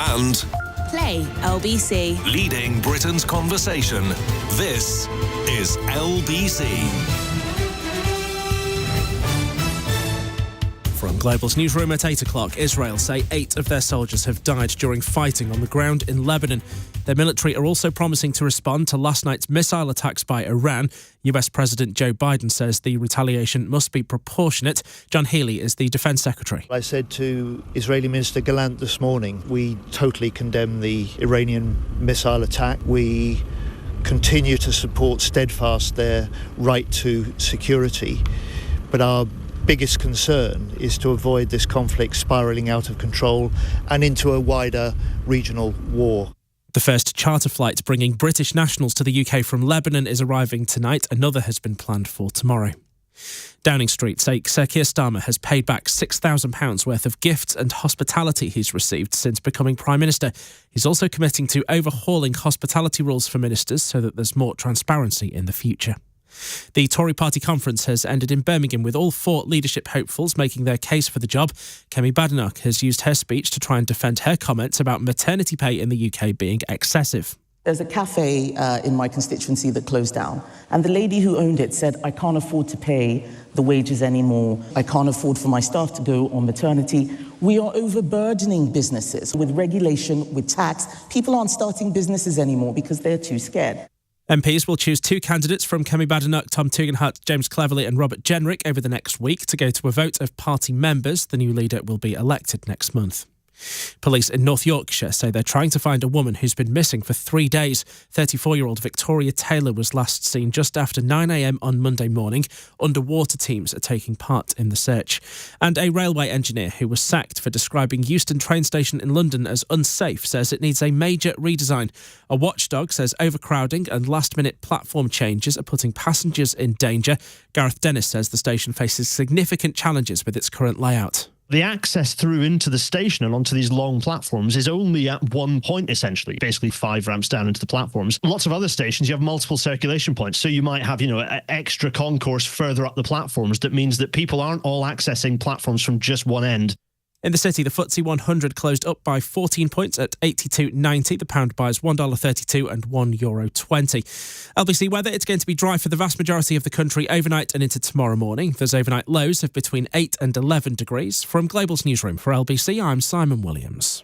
And Play LBC. leading Britain's conversation. This is LBC. From Global's newsroom at 8 o'clock, Israel say 8 of their soldiers have died during fighting on the ground in Lebanon. Their military are also promising to respond to last night's missile attacks by Iran. US President Joe Biden says the retaliation must be proportionate. John Healey is the Defence Secretary. I said to Israeli Minister Gallant this morning, we totally condemn the Iranian missile attack. We continue to support steadfast their right to security. But our biggest concern is to avoid this conflict spiralling out of control and into a wider regional war. The first charter flight bringing British nationals to the UK from Lebanon is arriving tonight. Another has been planned for tomorrow. Downing Street say Sir Keir Starmer has paid back £6,000 worth of gifts and hospitality he's received since becoming Prime Minister. He's also committing to overhauling hospitality rules for ministers so that there's more transparency in the future. The Tory party conference has ended in Birmingham with all 4 leadership hopefuls making their case for the job. Kemi Badenoch has used her speech to try and defend her comments about maternity pay in the UK being excessive. There's a cafe in my constituency that closed down, and the lady who owned it said, I can't afford to pay the wages anymore. I can't afford for my staff to go on maternity. We are overburdening businesses with regulation, with tax. People aren't starting businesses anymore because they're too scared. MPs will choose 2 candidates from Kemi Badenoch, Tom Tugendhat, James Cleverly and Robert Jenrick over the next week to go to a vote of party members. The new leader will be elected next month. Police in North Yorkshire say they're trying to find a woman who's been missing for 3 days. 34-year-old Victoria Taylor was last seen just after 9 a.m. on Monday morning. Underwater teams are taking part in the search. And a railway engineer who was sacked for describing Euston train station in London as unsafe says it needs a major redesign. A watchdog says overcrowding and last-minute platform changes are putting passengers in danger. Gareth Dennis says the station faces significant challenges with its current layout. The access through into the station and onto these long platforms is only at one point, essentially, basically 5 ramps down into the platforms. Lots of other stations, you have multiple circulation points. So you might have, an extra concourse further up the platforms that means that people aren't all accessing platforms from just one end. In the city, the FTSE 100 closed up by 14 points at 82.90. The pound buys $1.32 and €1.20. LBC weather, it's going to be dry for the vast majority of the country overnight and into tomorrow morning. There's overnight lows of between 8 and 11 degrees. From Global's newsroom for LBC, I'm Simon Williams.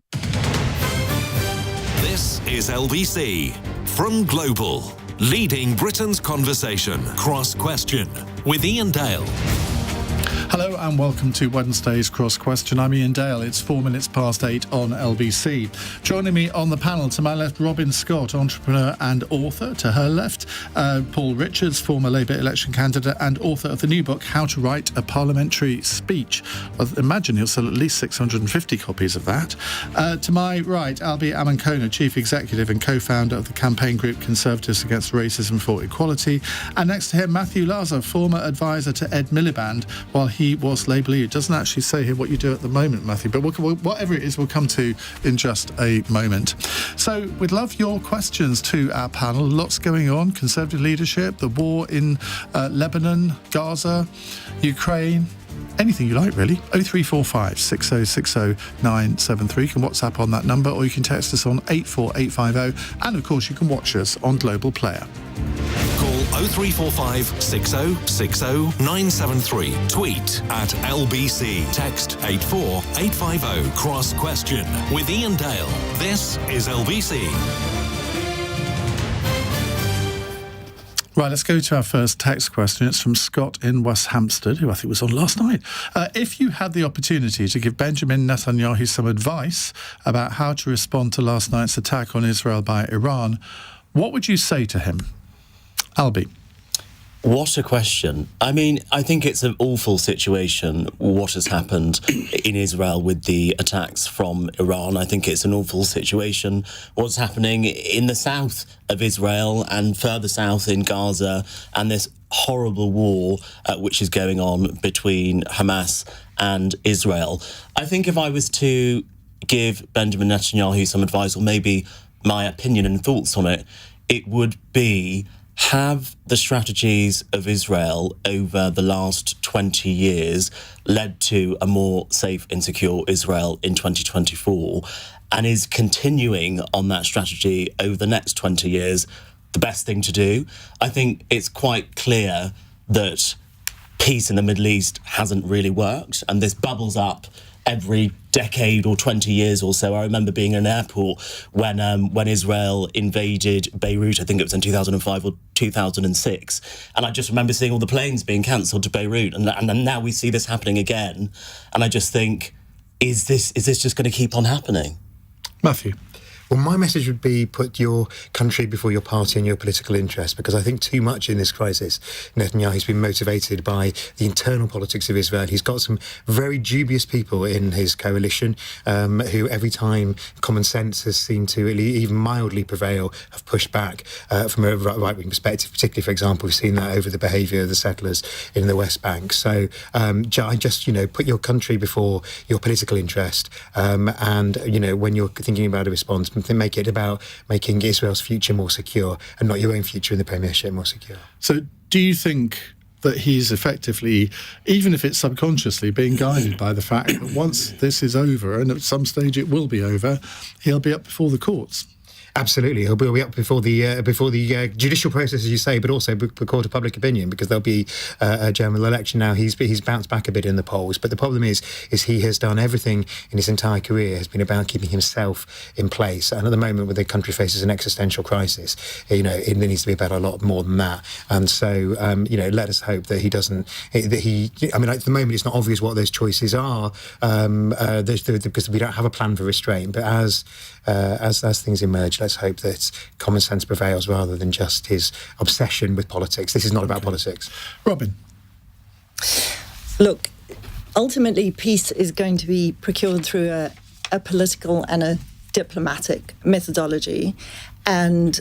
This is LBC from Global, leading Britain's conversation. Cross Question with Iain Dale. Hello and welcome to Wednesday's Cross Question. I'm Iain Dale. It's 4 minutes past 8 on LBC. Joining me on the panel, to my left, Robyn Scott, entrepreneur and author. To her left, Paul Richards, former Labour election candidate and author of the new book, How to Write a Parliamentary Speech. I imagine he'll sell at least 650 copies of that. To my right, Albie Amankona, chief executive and co-founder of the campaign group Conservatives Against Racism for Equality. And next to him, Matthew Laza, former advisor to Ed Miliband, while he was Labour leader. It doesn't actually say here what you do at the moment, Matthew, but whatever it is, we'll come to in just a moment. So we'd love your questions to our panel. Lots going on. Conservative leadership, the war in Lebanon, Gaza, Ukraine. Anything you like, really. 0345 6060 973. You can WhatsApp on that number, or you can text us on 84850. And, of course, you can watch us on Global Player. Call 0345 6060 973. Tweet at LBC. Text 84850. Cross Question with Iain Dale. This is LBC. Right, let's go to our first text question. It's from Scott in West Hampstead, who I think was on last night. If you had the opportunity to give Benjamin Netanyahu some advice about how to respond to last night's attack on Israel by Iran, what would you say to him? Albie. What a question. I mean, I think it's an awful situation, what has happened in Israel with the attacks from Iran. I think it's an awful situation, what's happening in the south of Israel and further south in Gaza, and this horrible war which is going on between Hamas and Israel. I think if I was to give Benjamin Netanyahu some advice, or maybe my opinion and thoughts on it, it would be have the strategies of Israel over the last 20 years led to a more safe and secure Israel in 2024? And is continuing on that strategy over the next 20 years the best thing to do? I think it's quite clear that peace in the Middle East hasn't really worked, and this bubbles up every decade or 20 years or so. I remember being in an airport when Israel invaded Beirut. I think it was in 2005 or 2006, and I just remember seeing all the planes being cancelled to Beirut, and now we see this happening again. And I just think, is this just going to keep on happening? Matthew. Well, my message would be put your country before your party and your political interest, because I think too much in this crisis, Netanyahu's been motivated by the internal politics of Israel. He's got some very dubious people in his coalition who every time common sense has seemed to even mildly prevail have pushed back from a right-wing perspective. Particularly, for example, we've seen that over the behaviour of the settlers in the West Bank. So just, put your country before your political interest, and, when you're thinking about a response, make it about making Israel's future more secure and not your own future in the Premiership more secure. So do you think that he's effectively, even if it's subconsciously, being guided by the fact that once this is over, and at some stage it will be over, he'll be up before the courts? Absolutely, he'll be up before the judicial process, as you say, but also the court of public opinion, because there'll be a general election now. He's bounced back a bit in the polls, but the problem is he has done everything in his entire career has been about keeping himself in place. And at the moment, when the country faces an existential crisis, it needs to be about a lot more than that. And so, let us hope that he doesn't. At the moment, it's not obvious what those choices are, because we don't have a plan for restraint. But as things emerge, let's hope that common sense prevails rather than just his obsession with politics. This is not about politics. Robyn. Look, ultimately, peace is going to be procured through a political and a diplomatic methodology. And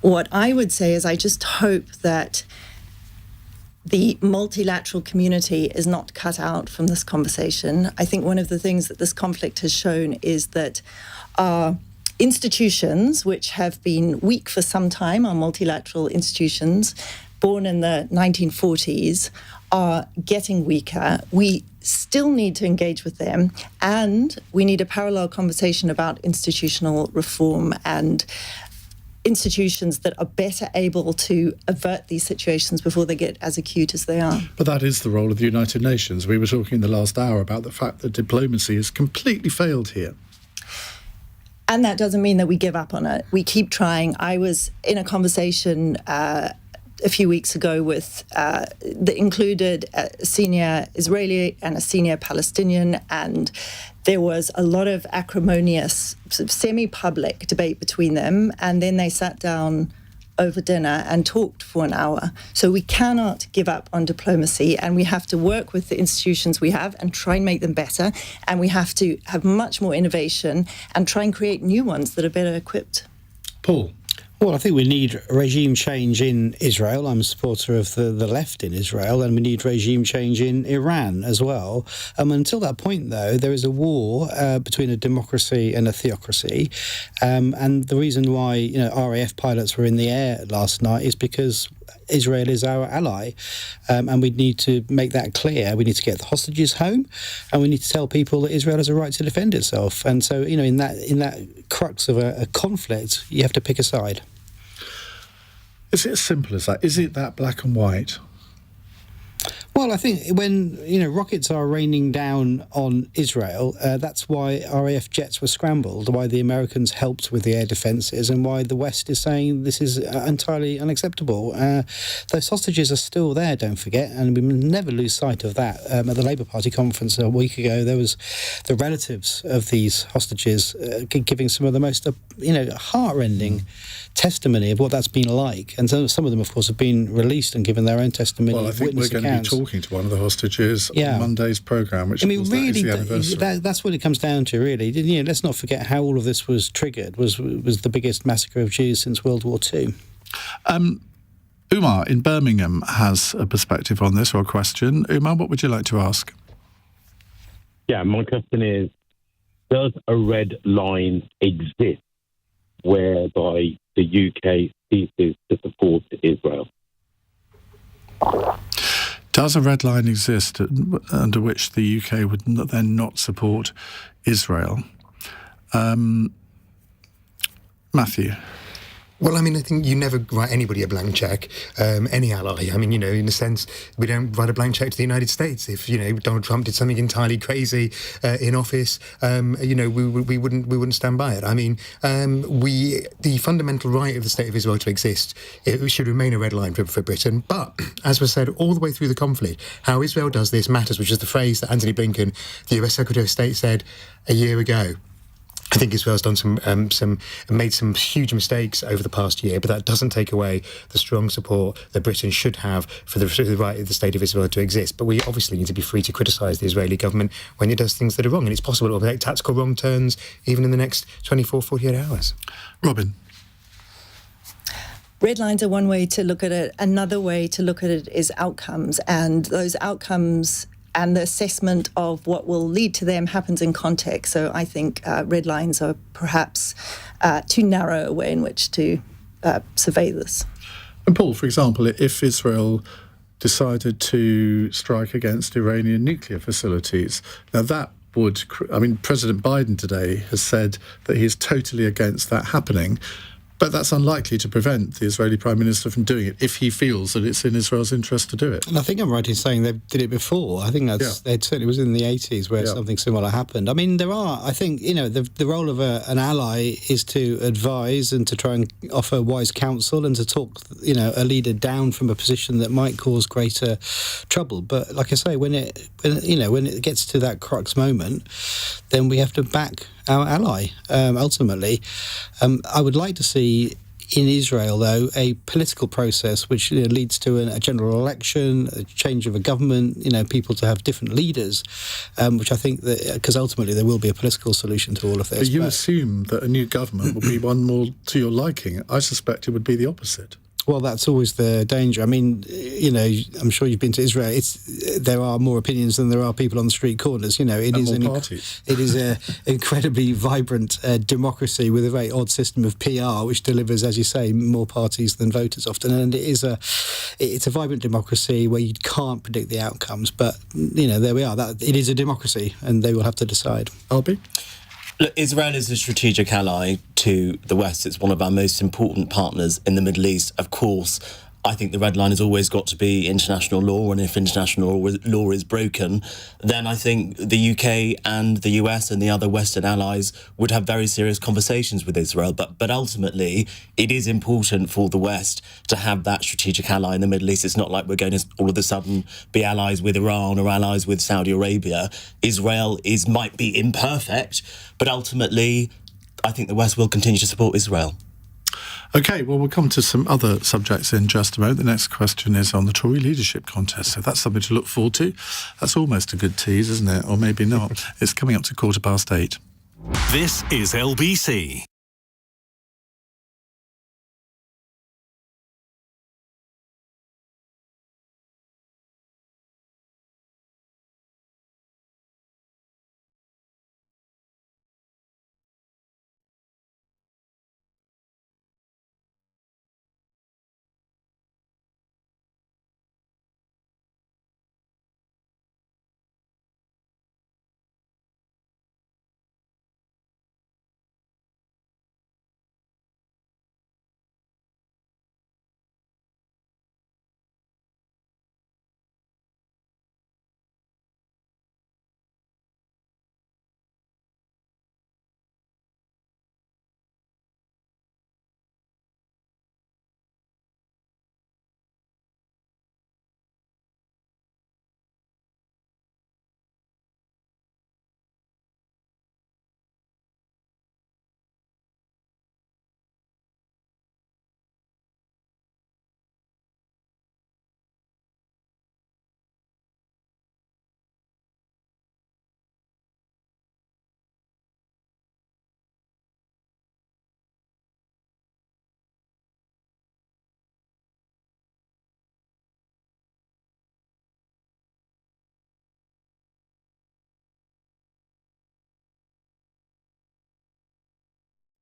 what I would say is I just hope that the multilateral community is not cut out from this conversation. I think one of the things that this conflict has shown is that our institutions, which have been weak for some time, our multilateral institutions, born in the 1940s, are getting weaker. We still need to engage with them, and we need a parallel conversation about institutional reform and institutions that are better able to avert these situations before they get as acute as they are. But that is the role of the United Nations. We were talking in the last hour about the fact that diplomacy has completely failed here. And that doesn't mean that we give up on it. We keep trying. I was in a conversation a few weeks ago that included a senior Israeli and a senior Palestinian, and there was a lot of acrimonious, sort of semi-public debate between them, and then they sat down over dinner and talked for an hour. So we cannot give up on diplomacy, and we have to work with the institutions we have and try and make them better, and we have to have much more innovation and try and create new ones that are better equipped. Paul. Well, I think we need regime change in Israel. I'm a supporter of the left in Israel, and we need regime change in Iran as well. Until that point, though, there is a war between a democracy and a theocracy. And the reason why RAF pilots were in the air last night is because Israel is our ally, and we need to make that clear. We need to get the hostages home, and we need to tell people that Israel has a right to defend itself. And so, in that crux of a conflict, you have to pick a side. Is it as simple as that? Is it that black and white? Well, I think when, rockets are raining down on Israel, that's why RAF jets were scrambled, why the Americans helped with the air defences, and why the West is saying this is entirely unacceptable. Those hostages are still there, don't forget, and we never lose sight of that. At the Labour Party conference a week ago, there was the relatives of these hostages giving some of the most, heart-rending testimony of what that's been like. And so some of them, of course, have been released and given their own testimony. Well, I think we're going to be talking to one of the hostages on Monday's programme, which really, that is the anniversary. That's what it comes down to, really. Let's not forget how all of this was triggered, was the biggest massacre of Jews since World War II. Umar in Birmingham has a perspective on this, or a question. Umar, what would you like to ask? Yeah, my question is, does a red line exist whereby the UK ceases to support Israel. Does a red line exist under which the UK would then not support Israel? Matthew? Well, I mean, I think you never write anybody a blank check, any ally. I mean, in a sense, we don't write a blank check to the United States. If, Donald Trump did something entirely crazy in office, we wouldn't stand by it. I mean, the fundamental right of the State of Israel to exist, it should remain a red line for Britain. But, as was said all the way through the conflict, how Israel does this matters, which is the phrase that Antony Blinken, the US Secretary of State, said a year ago. I think Israel's done made some huge mistakes over the past year, but that doesn't take away the strong support that Britain should have for the right of the State of Israel to exist. But we obviously need to be free to criticise the Israeli government when it does things that are wrong, and it's possible it will make tactical wrong turns even in the next 24, 48 hours. Robyn? Red lines are one way to look at it. Another way to look at it is outcomes, and those outcomes and the assessment of what will lead to them happens in context. So I think red lines are perhaps too narrow a way in which to survey this. And Paul, for example, if Israel decided to strike against Iranian nuclear facilities, now that would... President Biden today has said that he is totally against that happening. But that's unlikely to prevent the Israeli Prime Minister from doing it if he feels that it's in Israel's interest to do it. And I think I'm right in saying they did it before. I think it certainly was in the 80s where something similar happened. I mean, I think, the role of an ally is to advise and to try and offer wise counsel and to talk, a leader down from a position that might cause greater trouble. But like I say, when it gets to that crux moment, then we have to back our ally, ultimately. I would like to see in Israel, though, a political process which leads to a general election, a change of a government, people to have different leaders, which I think that, because ultimately there will be a political solution to all of this. But you assume that a new government will be one more to your liking. I suspect it would be the opposite. Well, that's always the danger. I mean, I'm sure you've been to Israel. There are more opinions than there are people on the street corners. It is an incredibly vibrant democracy with a very odd system of PR, which delivers, as you say, more parties than voters often. And it's a vibrant democracy where you can't predict the outcomes. But there we are. It is a democracy, and they will have to decide. Albie? Look, Israel is a strategic ally to the West. It's one of our most important partners in the Middle East. Of course, I think the red line has always got to be international law, and if international law is broken, then I think the UK and the US and the other Western allies would have very serious conversations with Israel. But ultimately, it is important for the West to have that strategic ally in the Middle East. It's not like we're going to all of a sudden be allies with Iran or allies with Saudi Arabia. Israel might be imperfect, but ultimately, I think the West will continue to support Israel. OK, well, we'll come to some other subjects in just a moment. The next question is on the Tory leadership contest, so that's something to look forward to. That's almost a good tease, isn't it? Or maybe not. It's coming up to 8:15. This is LBC.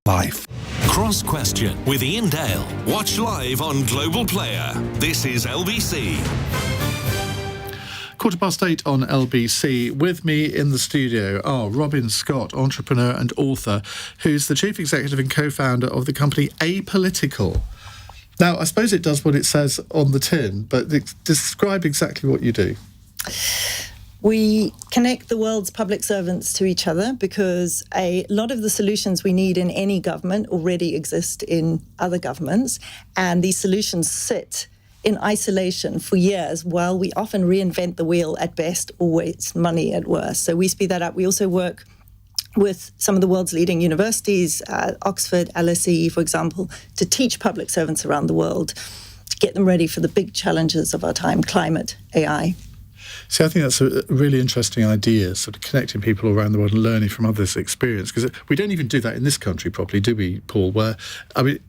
Life. Cross Question with Iain Dale. Watch live on Global Player. This is LBC. 8:15 on LBC. With me in the studio are Robyn Scott, entrepreneur and author, who's the chief executive and co-founder of the company Apolitical. Now, I suppose it does what it says on the tin, but describe exactly what you do. We connect the world's public servants to each other because a lot of the solutions we need in any government already exist in other governments, and these solutions sit in isolation for years while we often reinvent the wheel at best or waste money at worst. So we speed that up. We also work with some of the world's leading universities, Oxford, LSE, for example, to teach public servants around the world, to get them ready for the big challenges of our time, climate, AI. See, I think that's a really interesting idea, sort of connecting people around the world and learning from others' experience, because we don't even do that in this country properly, do we, Paul? Where, I mean,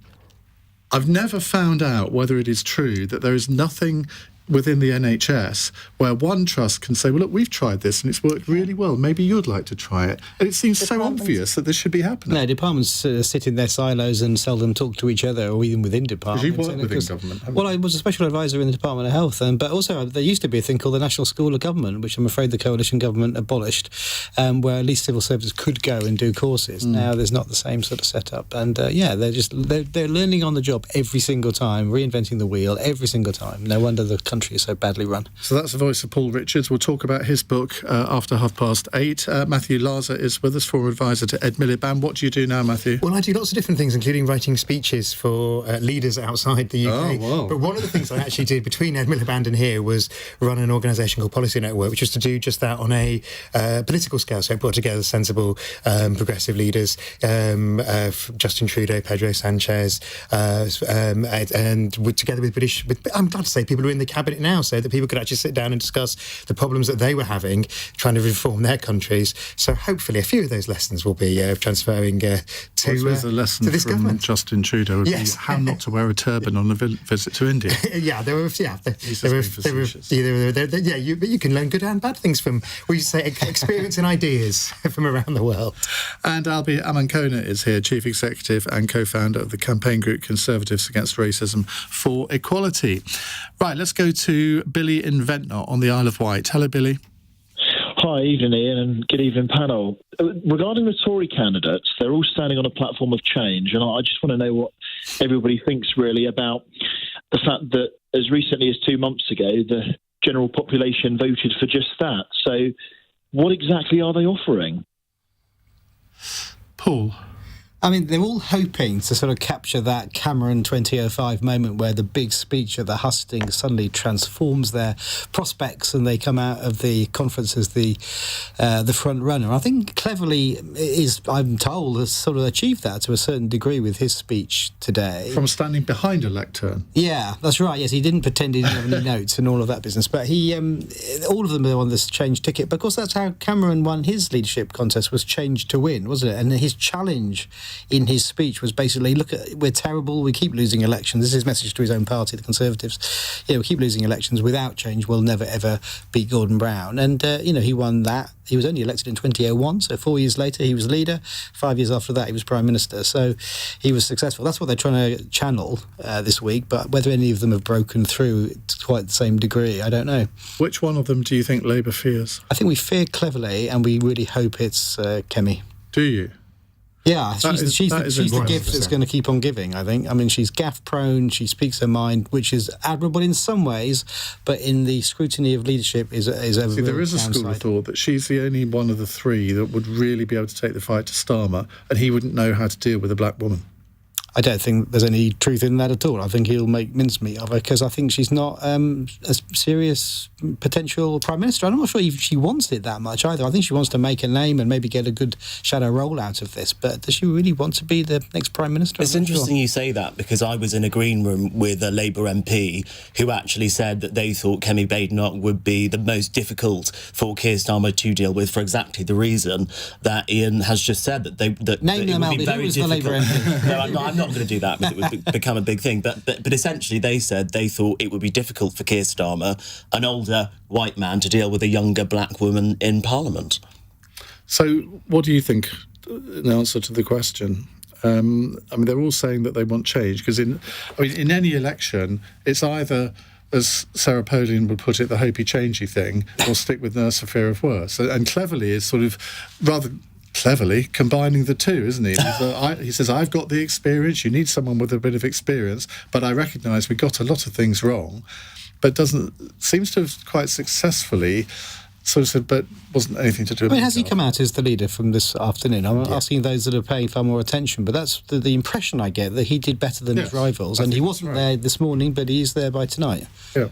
I've never found out whether it is true that there is nothing within the NHS where one trust can say, well, look, we've tried this and it's worked really well. Maybe you'd like to try it. And it seems so obvious that this should be happening. No, departments sit in their silos and seldom talk to each other, or even within departments. Because you've worked within government, haven't you? Well, I was a special advisor in the Department of Health, but also there used to be a thing called the National School of Government, which I'm afraid the coalition government abolished, where at least civil servants could go and do courses. Now there's not the same sort of setup. And they're learning on the job every single time, reinventing the wheel every single time. No wonder the country is so badly run. So that's the voice of Paul Richards. We'll talk about his book after 8:30. Matthew Laza is with us, former advisor to Ed Miliband. What do you do now, Matthew? Well, I do lots of different things, including writing speeches for leaders outside the UK. Oh, wow. But one of the things I actually did between Ed Miliband and here was run an organisation called Policy Network, which was to do just that on a political scale. So I brought together sensible, progressive leaders, Justin Trudeau, Pedro Sanchez, and together with British... I'm glad to say people who are in the cabinet now, so that people could actually sit down and discuss the problems that they were having, trying to reform their countries. So hopefully a few of those lessons will be transferring to the lesson to this from government. Justin Trudeau would be how not to wear a turban on a visit to India. But you can learn good and bad things from, we say, experience and ideas from around the world. And Albie Amankona is here, chief executive and co-founder of the campaign group Conservatives Against Racism for Equality. Right, let's go to Billy in Ventnor on the Isle of Wight. Hello, Billy. Hi, evening, Ian, and good evening, panel. Regarding the Tory candidates, they're all standing on a platform of change, and I just want to know what everybody thinks, really, about the fact that as recently as 2 months ago, the general population voted for just that. So what exactly are they offering? Paul? I mean, they're all hoping to sort of capture that Cameron 2005 moment where the big speech at the hustings suddenly transforms their prospects and they come out of the conference as the front runner. I think cleverly I'm told, has sort of achieved that to a certain degree with his speech today. From standing behind a lectern. Yeah, that's right. Yes, he didn't pretend he didn't have any notes and all of that business. But he, all of them are on this change ticket. But of course, that's how Cameron won his leadership contest, was change to win, wasn't it? And his challenge in his speech was basically, look, we're terrible, we keep losing elections. This is his message to his own party, the Conservatives. We keep losing elections. Without change, we'll never, ever beat Gordon Brown. And, he won that. He was only elected in 2001, so 4 years later he was leader. 5 years after that he was Prime Minister. So he was successful. That's what they're trying to channel this week, but whether any of them have broken through to quite the same degree, I don't know. Which one of them do you think Labour fears? I think we fear cleverly, and we really hope it's Kemi. Do you? Yeah, she's the gift that's going to keep on giving, I think. I mean, she's gaffe-prone, she speaks her mind, which is admirable in some ways, but in the scrutiny of leadership is a there is a school of thought that she's the only one of the three that would really be able to take the fight to Starmer, and he wouldn't know how to deal with a black woman. I don't think there's any truth in that at all. I think he'll make mincemeat of her because I think she's not a serious potential Prime Minister. I'm not sure if she wants it that much either. I think she wants to make a name and maybe get a good shadow role out of this. But does she really want to be the next Prime Minister? It's interesting you say that, because I was in a green room with a Labour MP who actually said that they thought Kemi Badenoch would be the most difficult for Keir Starmer to deal with for exactly the reason that Ian has just said, that it would be very difficult. No, I'm not going to do that, because it would become a big thing. But essentially, they said they thought it would be difficult for Keir Starmer, an older white man, to deal with a younger black woman in Parliament. So, what do you think, in answer to the question? I mean, they're all saying that they want change because in any election, it's either, as Sarah Palin would put it, the hopey changey thing, or stick with nurse for fear of worse. And cleverly is sort of rather cleverly combining the two, isn't he? He says, I've got the experience, you need someone with a bit of experience, but I recognise we got a lot of things wrong, but seems to have quite successfully sort of said, but wasn't anything to do with has he come out as the leader from this afternoon? I'm asking those that are paying far more attention, but that's the impression I get, that he did better than his rivals, and he wasn't there this morning, but he's there by tonight. Yeah.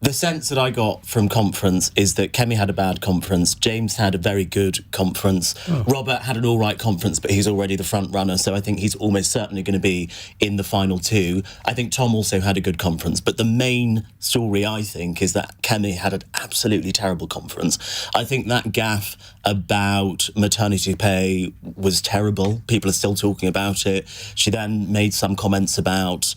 The sense that I got from conference is that Kemi had a bad conference, James had a very good conference, Robert had an all right conference, but he's already the front runner, so I think he's almost certainly going to be in the final two. I think Tom also had a good conference, but the main story, I think, is that Kemi had an absolutely terrible conference. I think that gaffe about maternity pay was terrible. People are still talking about it. She then made some comments about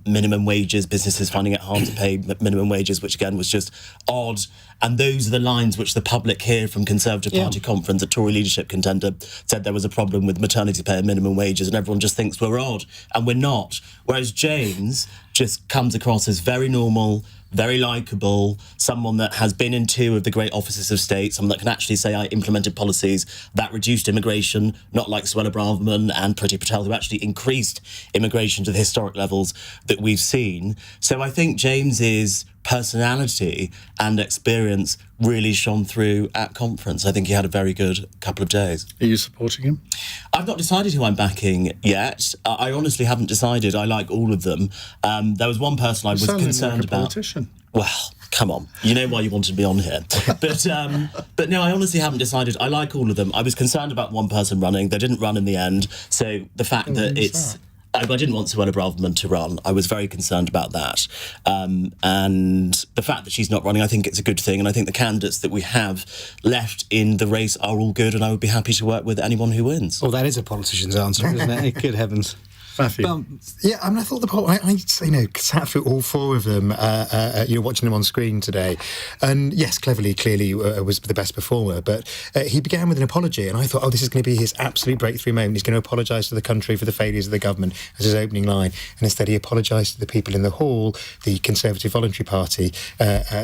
minimum wages, businesses finding it hard to pay minimum wages, which again was just odd. And those are the lines which the public hear from Conservative Party conference. A Tory leadership contender said there was a problem with maternity pay and minimum wages, and everyone just thinks we're odd, and we're not. Whereas James just comes across as very normal, very likeable, someone that has been in 2 of the great offices of state, someone that can actually say, I implemented policies that reduced immigration, not like Suella Braverman and Priti Patel, who actually increased immigration to the historic levels that we've seen. So I think James's personality and experience really shone through at conference. I think he had a very good couple of days. Are you supporting him? I've not decided who I'm backing yet. I honestly haven't decided. I like all of them. There was one person I was concerned about. Politician. Well, come on. You know why you wanted me on here. But no, I honestly haven't decided. I like all of them. I was concerned about one person running. They didn't run in the end. So the fact that it's... I didn't want Suella Braverman to run. I was very concerned about that. And the fact that she's not running, I think it's a good thing. And I think the candidates that we have left in the race are all good, and I would be happy to work with anyone who wins. Well, that is a politician's answer, isn't it? Good heavens. Matthew. I thought I sat through all 4 of them, watching them on screen today, and yes, clearly was the best performer. But he began with an apology, and I thought, this is going to be his absolute breakthrough moment. He's going to apologise to the country for the failures of the government as his opening line, and instead he apologised to the people in the hall, the Conservative Voluntary Party,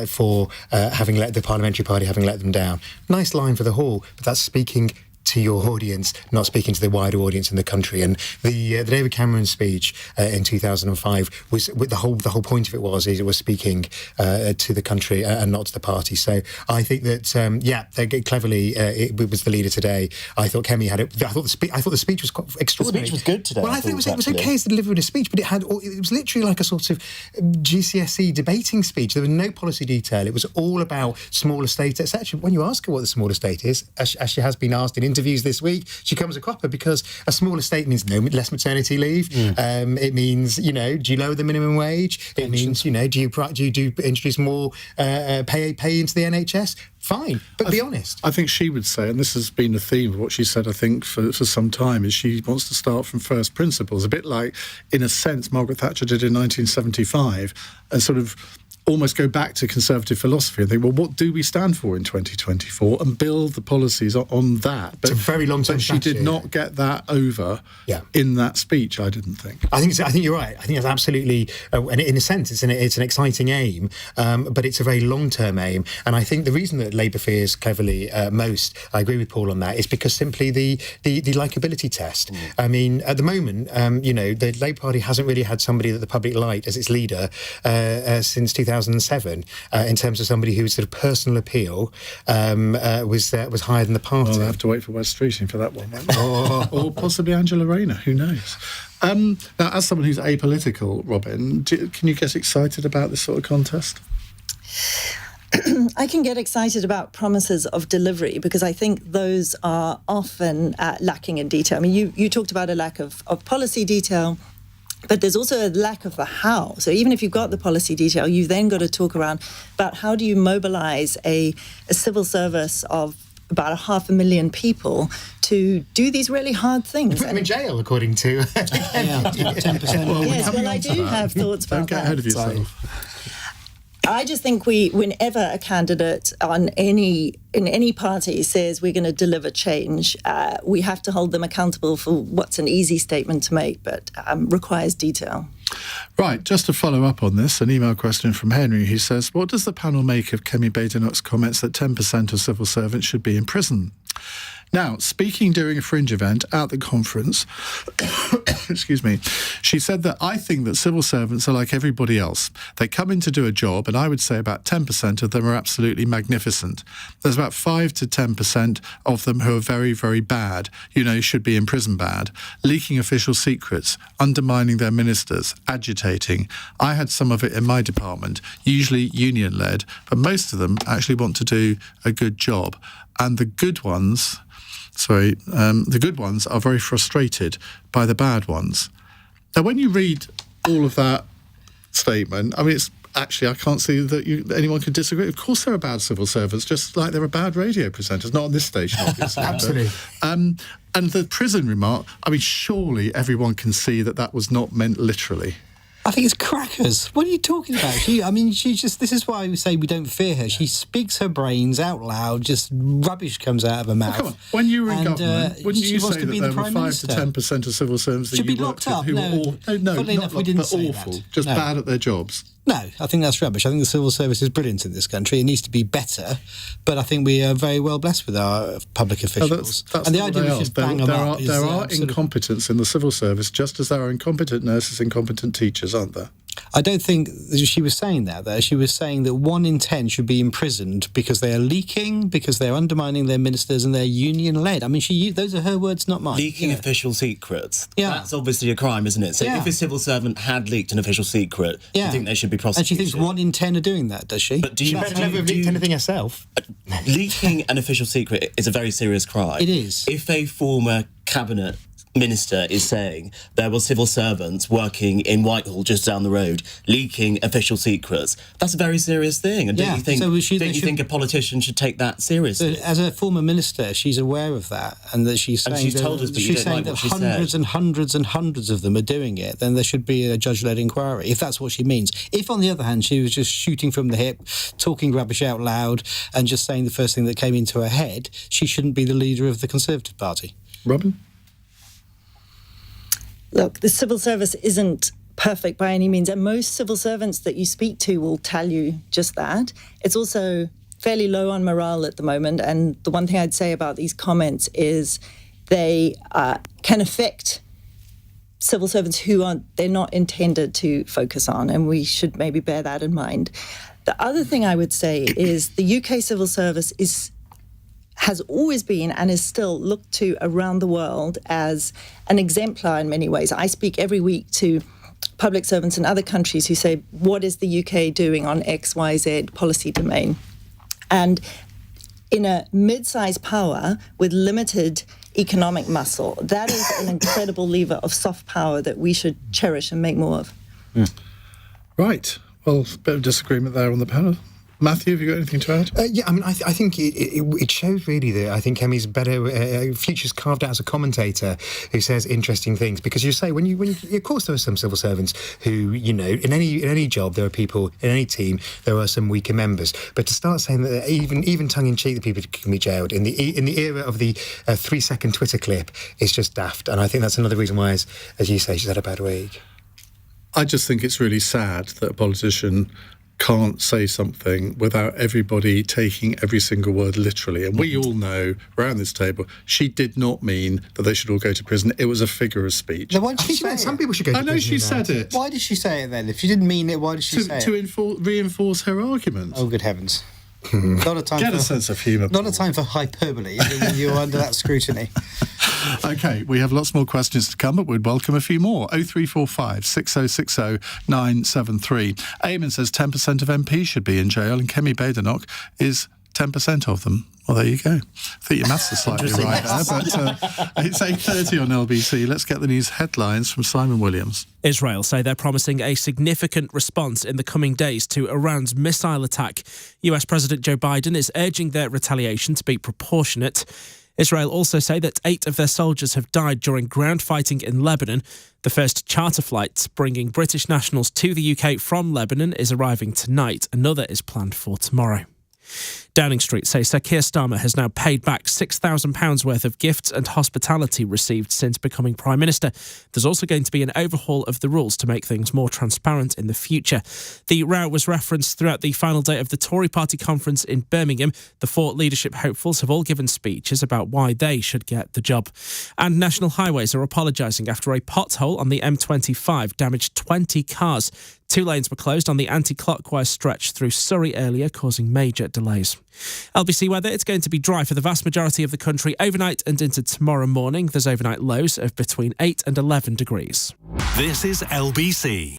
for having let the Parliamentary Party having let them down. Nice line for the hall, but that's speaking to your audience, not speaking to the wider audience in the country. And the David Cameron speech in 2005 was the whole point of it was speaking to the country and not to the party. So I think that cleverly it was the leader today. I thought Kemi had it. I thought the speech was quite extraordinary. The speech was good today. Well, I think it was okay as the delivery of a speech, but it was literally like a sort of GCSE debating speech. There was no policy detail. It was all about small estates. It's actually, when you ask her what the small estate is, as she has been asked in interviews this week, she comes a cropper, because a small estate means less maternity leave. It means, do you lower the minimum wage? It means, do you introduce more pay into the NHS? Fine, but be honest. I think she would say, and this has been a theme of what she said, I think, for some time, is she wants to start from first principles, a bit like, in a sense, Margaret Thatcher did in 1975, and sort of almost go back to Conservative philosophy and think, well, what do we stand for in 2024, and build the policies on that. But, it's a very long-term strategy. She did not get that over in that speech, I didn't think. I think you're right. I think it's absolutely, and in a sense, it's an exciting aim, but it's a very long-term aim. And I think the reason that Labour fears cleverly most, I agree with Paul on that, is because simply the likeability test. I mean, at the moment, the Labour Party hasn't really had somebody that the public liked as its leader since 2007, in terms of somebody whose sort of personal appeal was higher than the party. Well, I'll have to wait for West Streeting for that one. Or possibly Angela Rayner, who knows? Now, as someone who's apolitical, Robyn, can you get excited about this sort of contest? I can get excited about promises of delivery, because I think those are often lacking in detail. I mean, you talked about a lack of policy detail, but there's also a lack of the how. So even if you've got the policy detail, you've then got to talk about how do you mobilise a civil service of about 500,000 people to do these really hard things. Put them in jail, according to 10%. Yes, I do have thoughts about that. Don't get ahead of yourself. I just think whenever a candidate in any party says we're going to deliver change, we have to hold them accountable for what's an easy statement to make, but requires detail. Right, just to follow up on this, an email question from Henry who says, what does the panel make of Kemi Badenoch's comments that 10% of civil servants should be in prison? Now, speaking during a Fringe event at the conference, excuse me, she said that I think that civil servants are like everybody else. They come in to do a job, and I would say about 10% of them are absolutely magnificent. There's about 5 to 10% of them who are very, very bad, should be in prison bad, leaking official secrets, undermining their ministers, agitating. I had some of it in my department, usually union-led, but most of them actually want to do a good job. And the good ones are very frustrated by the bad ones. Now, when you read all of that statement, I mean, it's actually, I can't see that anyone could disagree. Of course there are bad civil servants, just like there are bad radio presenters, not on this station, obviously. Absolutely. And the prison remark, I mean, surely everyone can see that was not meant literally. I think it's crackers. What are you talking about? This is why we say we don't fear her. She speaks her brains out loud, just rubbish comes out of her mouth. Come on. When you were in government, wouldn't you say that there were 5 to 10% of civil servants that you worked with who were awful? No, not awful, just bad at their jobs? No, I think that's rubbish. I think the civil service is brilliant in this country. It needs to be better, but I think we are very well blessed with our public officials. That's and the idea we should bang them up is... There are incompetence in the civil service, just as there are incompetent nurses, incompetent teachers, aren't there? I don't think she was saying that, though. She was saying that 1 in 10 should be imprisoned because they are leaking, because they're undermining their ministers and they're union-led. I mean, those are her words, not mine. Leaking official secrets. Yeah. That's obviously a crime, isn't it? So if a civil servant had leaked an official secret, do you think they should be prosecuted? And she thinks 1 in 10 are doing that, does she? But do you never leaked anything herself? Leaking an official secret is a very serious crime. It is. If a former cabinet minister is saying there were civil servants working in Whitehall just down the road leaking official secrets, that's a very serious thing. And don't you think a politician should take that seriously? So as a former minister, she's aware of that, and that she's saying that hundreds and hundreds and hundreds of them are doing it. Then there should be a judge-led inquiry, if that's what she means. If, on the other hand, she was just shooting from the hip, talking rubbish out loud, and just saying the first thing that came into her head, she shouldn't be the leader of the Conservative Party. Robyn? Look, the civil service isn't perfect by any means, and most civil servants that you speak to will tell you just that. It's also fairly low on morale at the moment, and the one thing I'd say about these comments is they can affect civil servants they're not intended to focus on, and we should maybe bear that in mind. The other thing I would say is the UK civil service has always been and is still looked to around the world as an exemplar in many ways. I speak every week to public servants in other countries who say, what is the UK doing on X, Y, Z policy domain? And in a mid-sized power with limited economic muscle, that is an incredible lever of soft power that we should cherish and make more of. Right. Well, a bit of disagreement there on the panel. Matthew, have you got anything to add? I mean, I think it shows really that I think Kemi's better future's carved out as a commentator who says interesting things. Because you say when you of course there are some civil servants who in any job there are people in any team there are some weaker members. But to start saying that even tongue in cheek that people can be jailed in the era of the 3-second Twitter clip is just daft. And I think that's another reason why, as you say, she's had a bad week. I just think it's really sad that a politician can't say something without everybody taking every single word literally. And we all know, around this table, she did not mean that they should all go to prison. It was a figure of speech. Now, why did she say it? Some people should go to prison. I know she said it. Why did she say it then? If she didn't mean it, why did she say it? To reinforce her argument. Oh, good heavens. Not a time Get a sense of humour. Not a time for hyperbole. You're under that scrutiny. OK, we have lots more questions to come, but we'd welcome a few more. 0345 6060 973. Eamon says 10% of MPs should be in jail, and Kemi Badenoch is 10% of them. Well, there you go. I think your maths are slightly right there, but it's 8:30 on LBC. Let's get the news headlines from Simon Williams. Israel say they're promising a significant response in the coming days to Iran's missile attack. US President Joe Biden is urging their retaliation to be proportionate. Israel also say that 8 of their soldiers have died during ground fighting in Lebanon. The first charter flight bringing British nationals to the UK from Lebanon is arriving tonight. Another is planned for tomorrow. Downing Street say Sir Keir Starmer has now paid back £6,000 worth of gifts and hospitality received since becoming Prime Minister. There's also going to be an overhaul of the rules to make things more transparent in the future. The row was referenced throughout the final day of the Tory party conference in Birmingham. The 4 leadership hopefuls have all given speeches about why they should get the job. And National Highways are apologising after a pothole on the M25 damaged 20 cars. 2 lanes were closed on the anti-clockwise stretch through Surrey earlier, causing major delays. LBC weather, it's going to be dry for the vast majority of the country overnight and into tomorrow morning. There's overnight lows of between 8 and 11 degrees. This is LBC.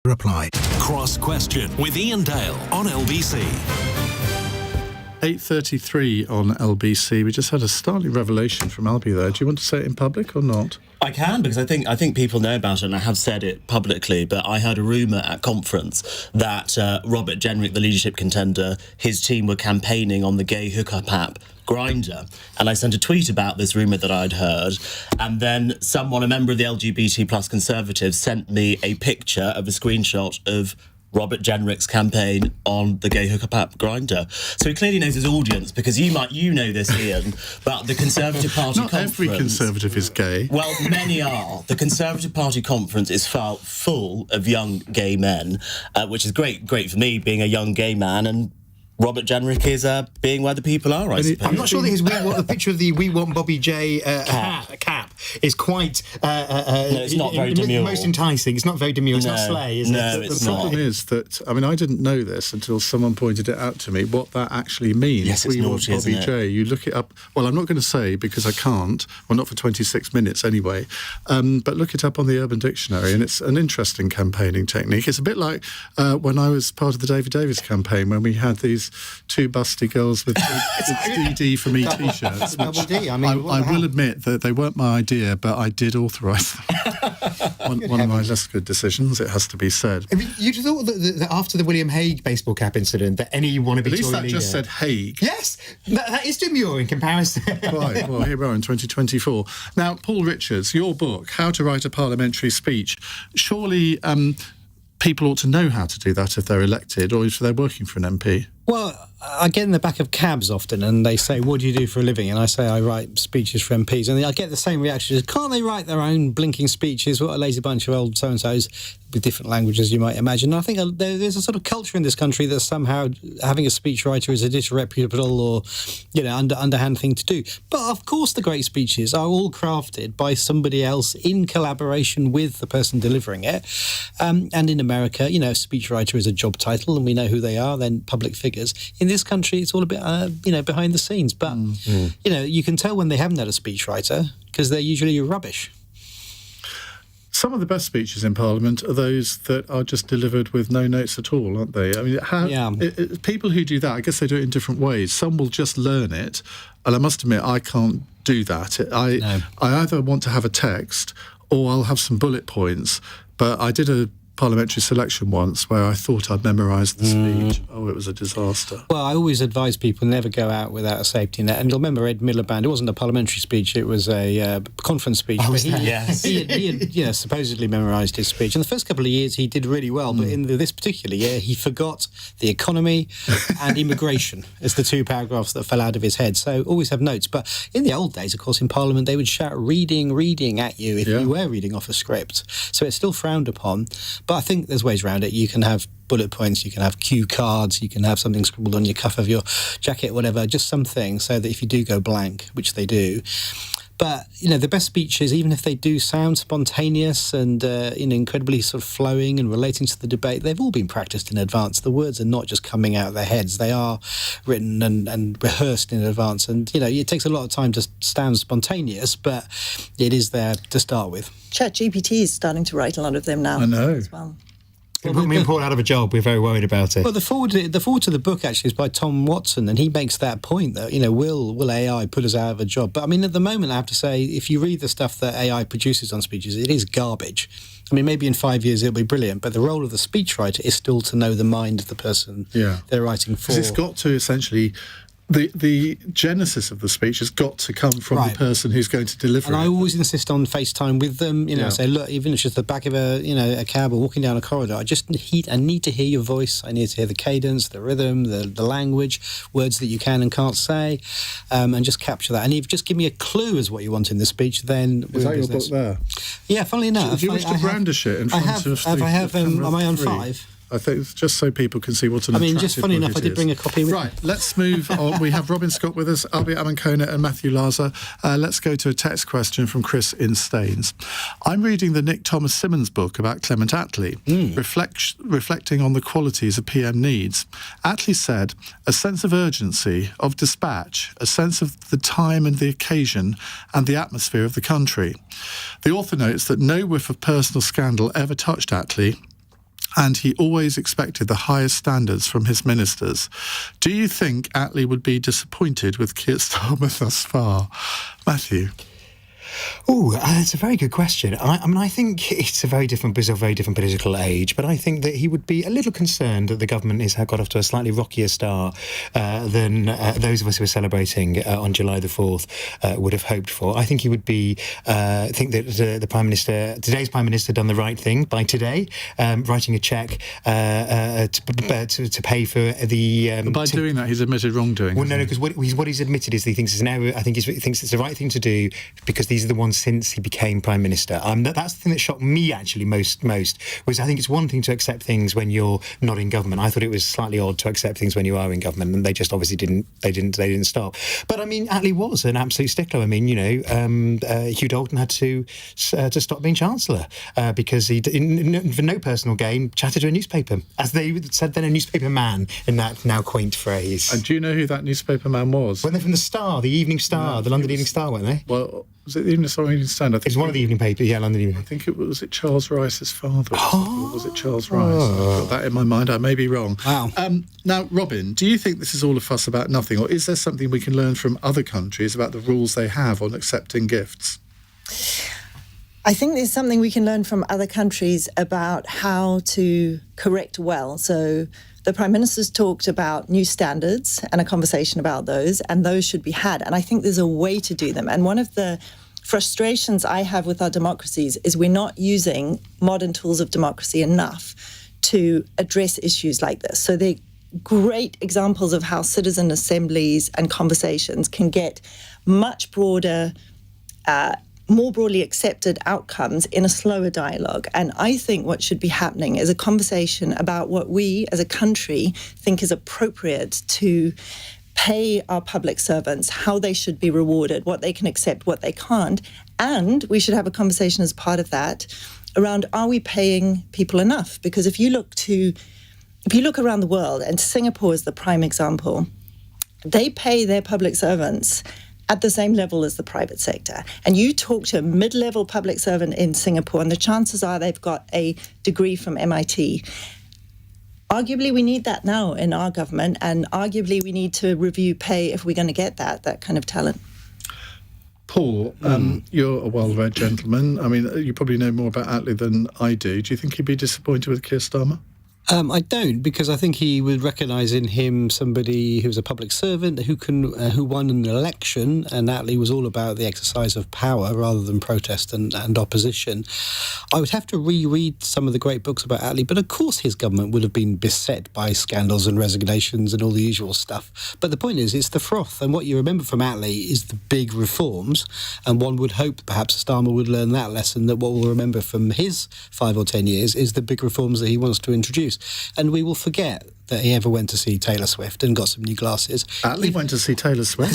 Reply. Cross Question with Iain Dale on LBC. 8:33 on LBC. We just had a startling revelation from Albie there. Do you want to say it in public or not? I can, because I think people know about it, and I have said it publicly, but I heard a rumour at conference that Robert Jenrick, the leadership contender, his team were campaigning on the gay hookup app Grindr, and I sent a tweet about this rumour that I'd heard, and then someone, a member of the LGBT plus Conservatives, sent me a picture of a screenshot of Robert Jenrick's campaign on the gay hookup app Grindr. So he clearly knows his audience, because you know this, Iain, but the Conservative Party Not conference... every Conservative is gay. Well, many are. The Conservative Party conference is full of young gay men, which is great for me, being a young gay man, and Robert Jenrick is being where the people are, I suppose. I'm not sure that the picture of the We Want Bobby J cap is quite... no, it's not very demure. Most enticing. It's not very demure. It's not slay, is it? The problem is that, I mean, I didn't know this until someone pointed it out to me, what that actually means. Yes, it's naughty, Want Bobby J. You look it up. Well, I'm not going to say, because I can't. Well, not for 26 minutes anyway. But look it up on the Urban Dictionary, and it's an interesting campaigning technique. It's a bit like when I was part of the David Davis campaign, when we had these 2 busty girls with DD for me t-shirts. Double D. I will admit that they weren't my idea, but I did authorise them. one of my less good decisions, it has to be said. I mean, you'd have thought that after the William Hague baseball cap incident, that any wannabe Tory leader... At least that just said Hague. Yes! That is demure in comparison. Right, well, here we are in 2024. Now, Paul Richards, your book, How to Write a Parliamentary Speech. Surely people ought to know how to do that if they're elected or if they're working for an MP. Well, I get in the back of cabs often and they say, what do you do for a living? And I say, I write speeches for MPs. And I get the same reaction. Can't they write their own blinking speeches? What a lazy bunch of old so-and-sos with different languages, you might imagine. And I think there's a sort of culture in this country that somehow having a speechwriter is a disreputable or, underhand thing to do. But of course the great speeches are all crafted by somebody else in collaboration with the person delivering it. And in America, a speechwriter is a job title and we know who they are, then public figures. In this country, it's all a bit, behind the scenes. But, you can tell when they haven't had a speechwriter because they're usually rubbish. Some of the best speeches in Parliament are those that are just delivered with no notes at all, aren't they? I mean, people who do that, I guess they do it in different ways. Some will just learn it, and I must admit, I can't do that. I either want to have a text or I'll have some bullet points, but I did a parliamentary selection once where I thought I'd memorised the speech. Oh, it was a disaster. Well, I always advise people never go out without a safety net. And you'll remember Ed Miliband, it wasn't a parliamentary speech, it was a conference speech. Oh, but he had supposedly memorised his speech. And the first couple of years he did really well, but in this particular year he forgot the economy and immigration as the two paragraphs that fell out of his head. So always have notes. But in the old days, of course, in Parliament, they would shout reading at you if you were reading off a script. So it's still frowned upon. But I think there's ways around it. You can have bullet points, you can have cue cards, you can have something scribbled on your cuff of your jacket, whatever, just something so that if you do go blank, which they do. But, the best speeches, even if they do sound spontaneous and, incredibly sort of flowing and relating to the debate, they've all been practiced in advance. The words are not just coming out of their heads. They are written and rehearsed in advance. And, it takes a lot of time to sound spontaneous, but it is there to start with. ChatGPT is starting to write a lot of them now. I know. As well. Me and Paul out of a job. We're very worried about it. Well, the forward to the book actually is by Tom Watson, and he makes that point that will AI put us out of a job? But I mean, at the moment, I have to say, if you read the stuff that AI produces on speeches, it is garbage. I mean, maybe in 5 years it'll be brilliant, but the role of the speechwriter is still to know the mind of the person they're writing for. Because it's got to essentially. The genesis of the speech has got to come from the person who's going to deliver it. And I always insist on FaceTime with them. I say, look, even if it's just the back of a cab or walking down a corridor, I need to hear your voice. I need to hear the cadence, the rhythm, the language, words that you can and can't say, and just capture that. And if you just give me a clue as what you want in the speech, then is that your book there? Yeah, funnily enough. Do you wish to brandish it in front of the camera? Am I on 5? I think it's just so people can see what an attractive just funny enough, I did bring a copy with me. Right, let's move on. We have Robyn Scott with us, Albie, Amankona and Matthew Laza. Let's go to a text question from Chris in Staines. I'm reading the Nick Thomas Simmons book about Clement Attlee, reflecting on the qualities a PM needs. Attlee said, a sense of urgency, of dispatch, a sense of the time and the occasion and the atmosphere of the country. The author notes that no whiff of personal scandal ever touched Attlee, and he always expected the highest standards from his ministers. Do you think Attlee would be disappointed with Keir Starmer thus far? Matthew? Oh, that's a very good question. I think it's a very different political age, but I think that he would be a little concerned that the government has got off to a slightly rockier start than those of us who are celebrating on July the 4th would have hoped for. I think he would be think that today's Prime Minister, done the right thing by today, writing a cheque to pay for the. By doing that, he's admitted wrongdoing. Well, no, because what he's admitted is he thinks he thinks it's the right thing to do because these are the ones since he became Prime Minister. That's the thing that shocked me actually most was I think it's one thing to accept things when you're not in government. I thought it was slightly odd to accept things when you are in government, and they just obviously didn't stop. But I mean, Attlee was an absolute stickler. I mean, Hugh Dalton had to stop being Chancellor because he, for no personal gain, chatted to a newspaper, as they said then, a newspaper man in that now quaint phrase. And do you know who that newspaper man was? Weren't they from the Star, the Evening Star, the London Evening Star, weren't they? Well, was it the Evening Star or Evening Standard? It was one of the evening papers, London Evening. I think it was Charles Rice's father. Was it Charles Rice? I've got that in my mind. I may be wrong. Wow. Now, Robyn, do you think this is all a fuss about nothing, or is there something we can learn from other countries about the rules they have on accepting gifts? I think there's something we can learn from other countries about how to correct well. So the Prime Minister's talked about new standards and a conversation about those, and those should be had. And I think there's a way to do them. And one of the frustrations I have with our democracies is we're not using modern tools of democracy enough to address issues like this. So great examples of how citizen assemblies and conversations can get much broader, more broadly accepted outcomes in a slower dialogue. And I think what should be happening is a conversation about what we as a country think is appropriate to pay our public servants, how they should be rewarded, what they can accept, what they can't. And we should have a conversation as part of that around, are we paying people enough? Because if you look around the world, and Singapore is the prime example, they pay their public servants at the same level as the private sector. And you talk to a mid-level public servant in Singapore, and the chances are they've got a degree from MIT. Arguably, we need that now in our government, and arguably we need to review pay if we're going to get that kind of talent. Paul, you're a well-read gentleman. I mean, you probably know more about Attlee than I do. Do you think he'd be disappointed with Keir Starmer? I don't, because I think he would recognise in him somebody who's a public servant who won an election, and Attlee was all about the exercise of power rather than protest and opposition. I would have to reread some of the great books about Attlee, but of course his government would have been beset by scandals and resignations and all the usual stuff. But the point is, it's the froth, and what you remember from Attlee is the big reforms, and one would hope perhaps Starmer would learn that lesson, that what we'll remember from his 5 or 10 years is the big reforms that he wants to introduce. And we will forget that he ever went to see Taylor Swift and got some new glasses. Attlee went to see Taylor Swift.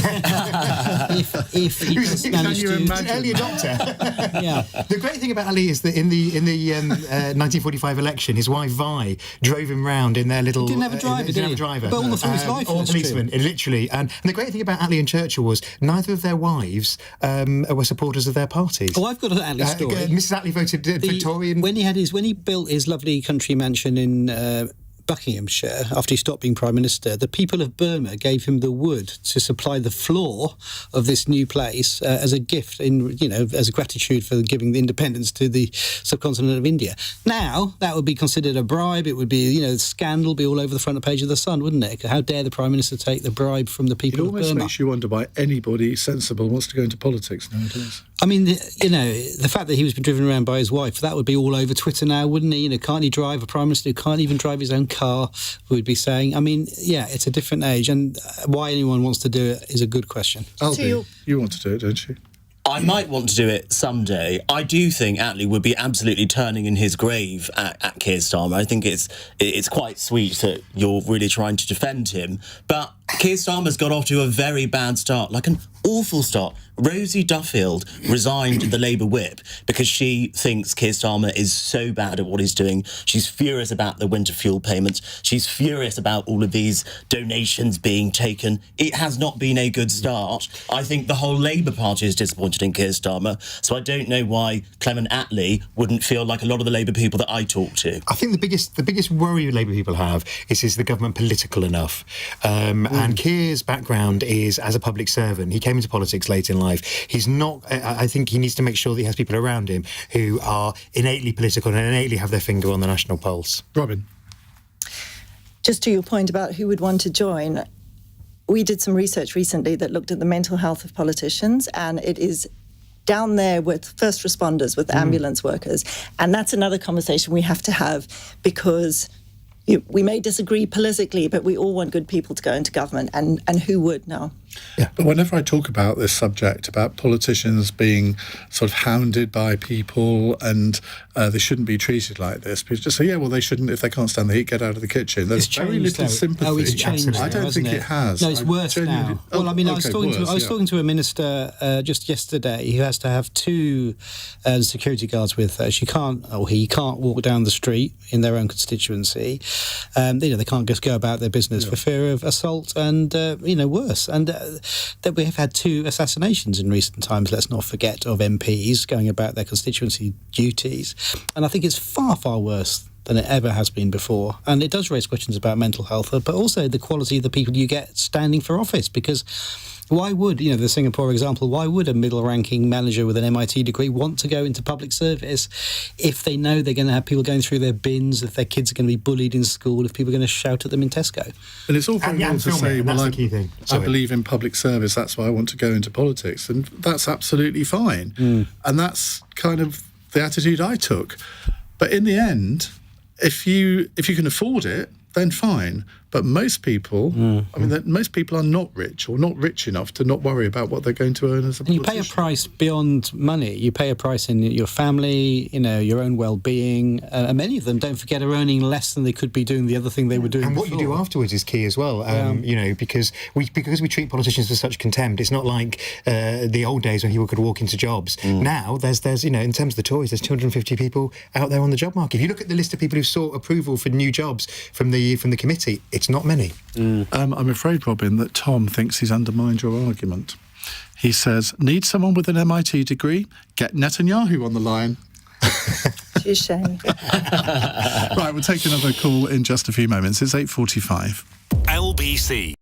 if he does manage to... An early adopter. Yeah. The great thing about Attlee is that in the 1945 election, his wife Vi drove him round in their little... He didn't have a driver, did he? But all through his life. Or policeman, literally. And the great thing about Attlee and Churchill was neither of their wives were supporters of their parties. Oh, I've got an Attlee story. Mrs. Attlee voted for Tory. When he built his lovely country mansion in Buckinghamshire, after he stopped being Prime Minister, the people of Burma gave him the wood to supply the floor of this new place as a gift, as a gratitude for giving the independence to the subcontinent of India. Now, that would be considered a bribe. It would be, scandal, be all over the front page of the Sun, wouldn't it? How dare the Prime Minister take the bribe from the people of Burma? It almost makes you wonder why anybody sensible wants to go into politics nowadays. I mean, the fact that he was been driven around by his wife, that would be all over Twitter now, wouldn't he? Can't he drive? A Prime Minister who can't even drive his own car, who would be saying, I mean, yeah, it's a different age, and why anyone wants to do it is a good question. Albie, you want to do it, don't you? I might want to do it someday. I do think Attlee would be absolutely turning in his grave at Keir Starmer. I think it's quite sweet that you're really trying to defend him, but Keir Starmer's got off to a very bad start, like an awful start. Rosie Duffield resigned the Labour whip because she thinks Keir Starmer is so bad at what he's doing. She's furious about the winter fuel payments. She's furious about all of these donations being taken. It has not been a good start. I think the whole Labour Party is disappointed in Keir Starmer, so I don't know why Clement Attlee wouldn't feel like a lot of the Labour people that I talk to. I think the biggest worry Labour people have is the government political enough? And Keir's background is as a public servant. He came into politics late in life. He's not... I think he needs to make sure that he has people around him who are innately political and innately have their finger on the national pulse. Robyn? Just to your point about who would want to join, we did some research recently that looked at the mental health of politicians, and it is down there with first responders, with ambulance workers. And that's another conversation we have to have, because we may disagree politically, but we all want good people to go into government, and who would now? Yeah, but whenever I talk about this subject, about politicians being sort of hounded by people and they shouldn't be treated like this, people just say, yeah, well, they shouldn't, if they can't stand the heat, get out of the kitchen. There's very little sympathy. Oh, it's changed I don't think it has. No, it's worse now. Well, I mean, I was talking to a minister just yesterday who has to have 2 security guards with her. He can't walk down the street in their own constituency. They can't just go about their business for fear of assault and, worse. And that we have had 2 assassinations in recent times, let's not forget, of MPs going about their constituency duties. And I think it's far, far worse than it ever has been before. And it does raise questions about mental health, but also the quality of the people you get standing for office, because why would, the Singapore example, why would a middle-ranking manager with an MIT degree want to go into public service if they know they're going to have people going through their bins, if their kids are going to be bullied in school, if people are going to shout at them in Tesco? And it's all very well to say, well, I believe in public service, that's why I want to go into politics, and that's absolutely fine. And that's kind of the attitude I took. But in the end, if you can afford it, then fine. But most people, most people are not rich or not rich enough to not worry about what they're going to earn as a politician. You pay a price beyond money. You pay a price in your family, your own well-being. And many of them, don't forget, are earning less than they could be doing the other thing they were doing. And what you do afterwards is key as well. Because we treat politicians with such contempt. It's not like the old days when people could walk into jobs. Now there's in terms of the Tories, there's 250 people out there on the job market. If you look at the list of people who sought approval for new jobs from the committee, it's not many. I'm afraid, Robyn, that Tom thinks he's undermined your argument. He says, need someone with an MIT degree? Get Netanyahu on the line. Touche. Right, we'll take another call in just a few moments. It's 8:45. LBC.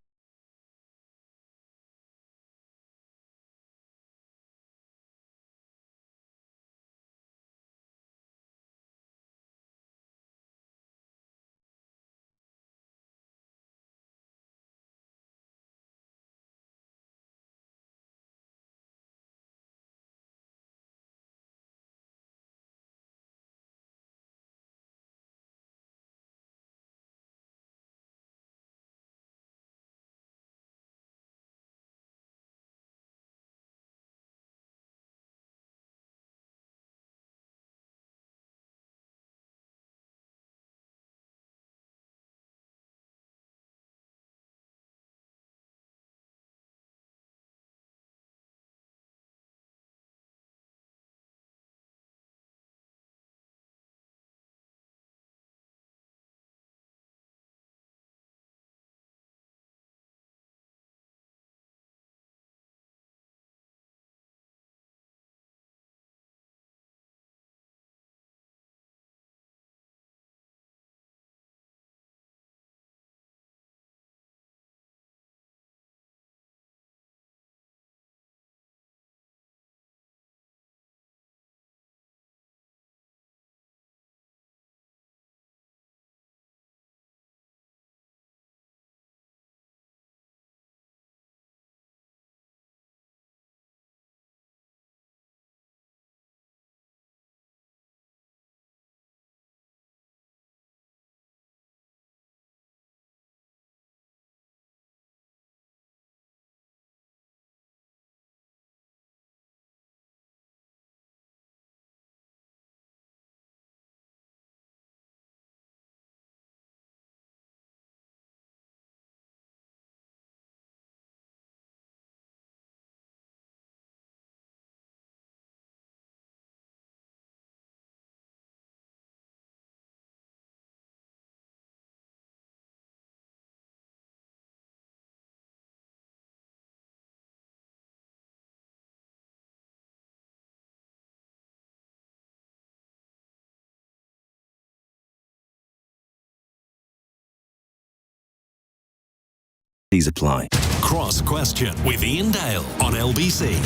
These apply. Cross Question with Iain Dale on LBC.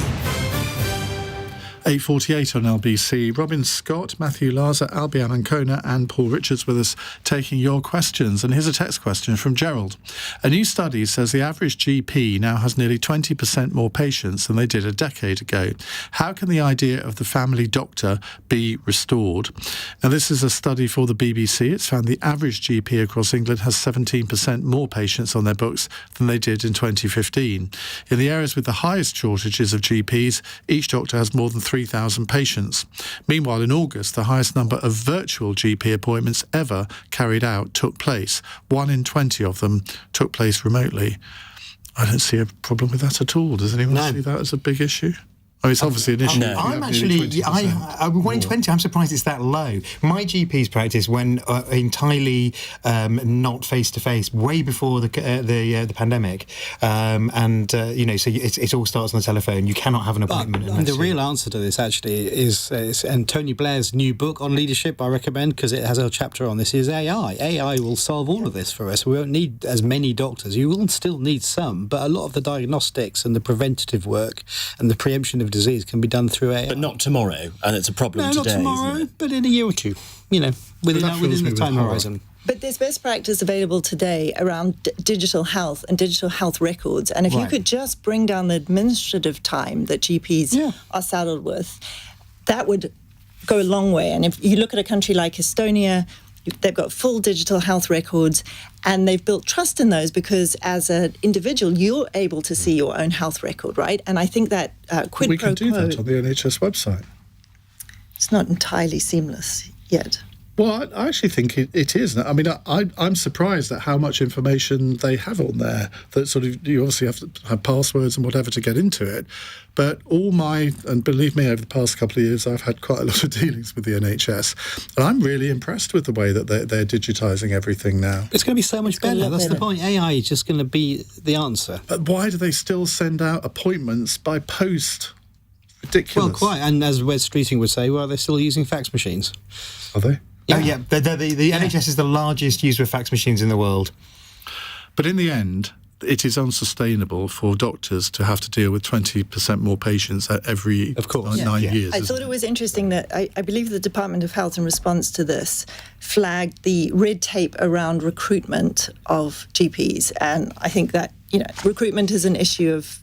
8:48 on LBC. Robyn Scott, Matthew Laza, Albie, Amankona and Paul Richards with us taking your questions. And here's a text question from Gerald. A new study says the average GP now has nearly 20% more patients than they did a decade ago. How can the idea of the family doctor be restored? Now, this is a study for the BBC. It's found the average GP across England has 17% more patients on their books than they did in 2015. In the areas with the highest shortages of GPs, each doctor has more than 3,000 patients. Meanwhile, in August, the highest number of virtual GP appointments ever carried out took place. 1 in 20 of them took place remotely. I don't see a problem with that at all. Does anyone see that as a big issue? Oh, it's obviously an issue. No. I'm actually, I 1 in 20, I'm surprised it's that low. My GP's practice went entirely not face-to-face way before the pandemic. So it all starts on the telephone. You cannot have an appointment. But the real answer to this actually is and Tony Blair's new book on leadership, I recommend, because it has a chapter on this, is AI. AI will solve all of this for us. We won't need as many doctors. You will still need some, but a lot of the diagnostics and the preventative work and the preemption of disease can be done through AI. But not tomorrow, and it's a problem today. No, not tomorrow, but in a year or two, within the time horizon. But there's best practice available today around digital health and digital health records. And if you could just bring down the administrative time that GPs are saddled with, that would go a long way. And if you look at a country like Estonia, They've got full digital health records, and they've built trust in those because as an individual, you're able to see your own health record, right? And I think that quid we pro can do quo, that on the NHS website. It's not entirely seamless yet. Well, I actually think it is. I mean, I'm surprised at how much information they have on there. That sort of, you obviously have to have passwords and whatever to get into it. But and believe me, over the past couple of years, I've had quite a lot of dealings with the NHS. And I'm really impressed with the way that they're digitising everything now. It's going to be so much better. That's the point. AI is just going to be the answer. But why do they still send out appointments by post? Ridiculous. Well, quite. And as Wes Streeting would say, well, they're still using fax machines. Are they? Yeah. Oh, yeah. The NHS is the largest user of fax machines in the world. But in the end, it is unsustainable for doctors to have to deal with 20% more patients every 9 years. I thought it was interesting that I believe the Department of Health, in response to this, flagged the red tape around recruitment of GPs. And I think that, recruitment is an issue of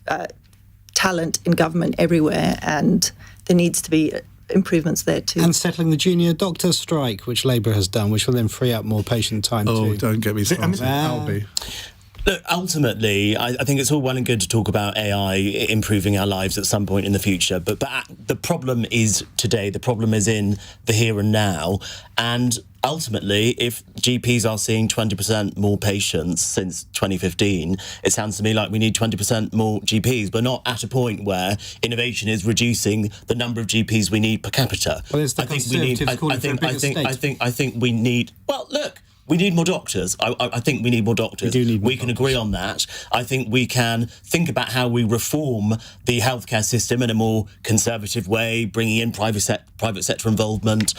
talent in government everywhere, and there needs to be improvements there too. And settling the junior doctor strike, which Labour has done, which will then free up more patient time too. Oh, don't get me started, Albie. Look, ultimately, I think it's all well and good to talk about AI improving our lives at some point in the future, but the problem is today, the problem is in the here and now, and ultimately, if GPs are seeing 20% more patients since 2015, it sounds to me like we need 20% more GPs, but not at a point where innovation is reducing the number of GPs we need per capita. Well, it's the Conservatives calling for a bigger state. I think we need. Well, look. We need more doctors. I think we need more doctors. We do need more doctors. Can agree on that. I think we can think about how we reform the healthcare system in a more conservative way, bringing in private sector involvement,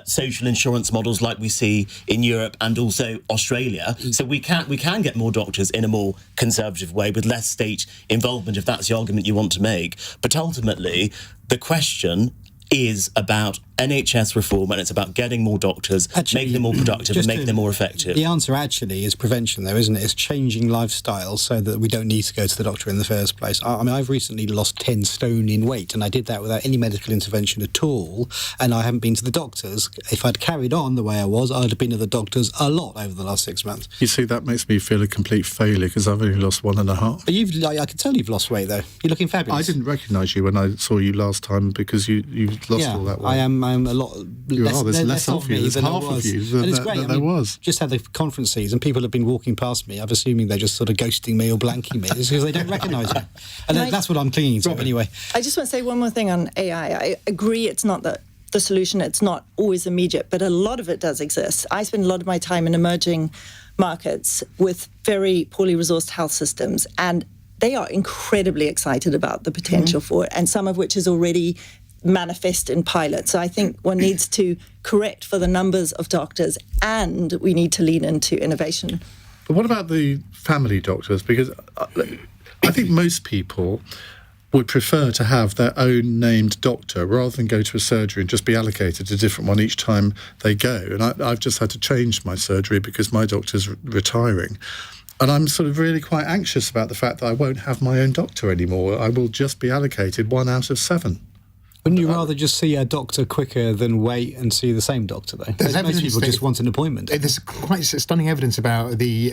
social insurance models like we see in Europe and also Australia. So we can get more doctors in a more conservative way with less state involvement, if that's the argument you want to make. But ultimately, the question is about NHS reform, and it's about getting more doctors, making them more productive and making them more effective. The answer actually is prevention, though, isn't it? It's changing lifestyles so that we don't need to go to the doctor in the first place. I mean, I've recently lost 10 stone in weight, and I did that without any medical intervention at all, and I haven't been to the doctors. If I'd carried on the way I was, I'd have been to the doctors a lot over the last 6 months. You see, that makes me feel a complete failure, because I've only lost 1.5. But I can tell you've lost weight, though. You're looking fabulous. I didn't recognise you when I saw you last time, because you lost all that weight. I'm a lot less of you. There's half of you than there was. Just had the conferences, and people have been walking past me. I'm assuming they're just sort of ghosting me or blanking me. It's because they don't recognise me. And that's what I'm clinging to anyway. I just want to say one more thing on AI. I agree it's not the solution. It's not always immediate, but a lot of it does exist. I spend a lot of my time in emerging markets with very poorly resourced health systems, and they are incredibly excited about the potential for it, and some of which is already manifest in pilots. So I think one needs to correct for the numbers of doctors, and we need to lean into innovation. But what about the family doctors? Because I think most people would prefer to have their own named doctor rather than go to a surgery and just be allocated a different one each time they go. And I've just had to change my surgery because my doctor's retiring. And I'm sort of really quite anxious about the fact that I won't have my own doctor anymore. I will just be allocated 1 out of 7. Wouldn't you rather just see a doctor quicker than wait and see the same doctor, though? Most people just want an appointment. There's quite stunning evidence about the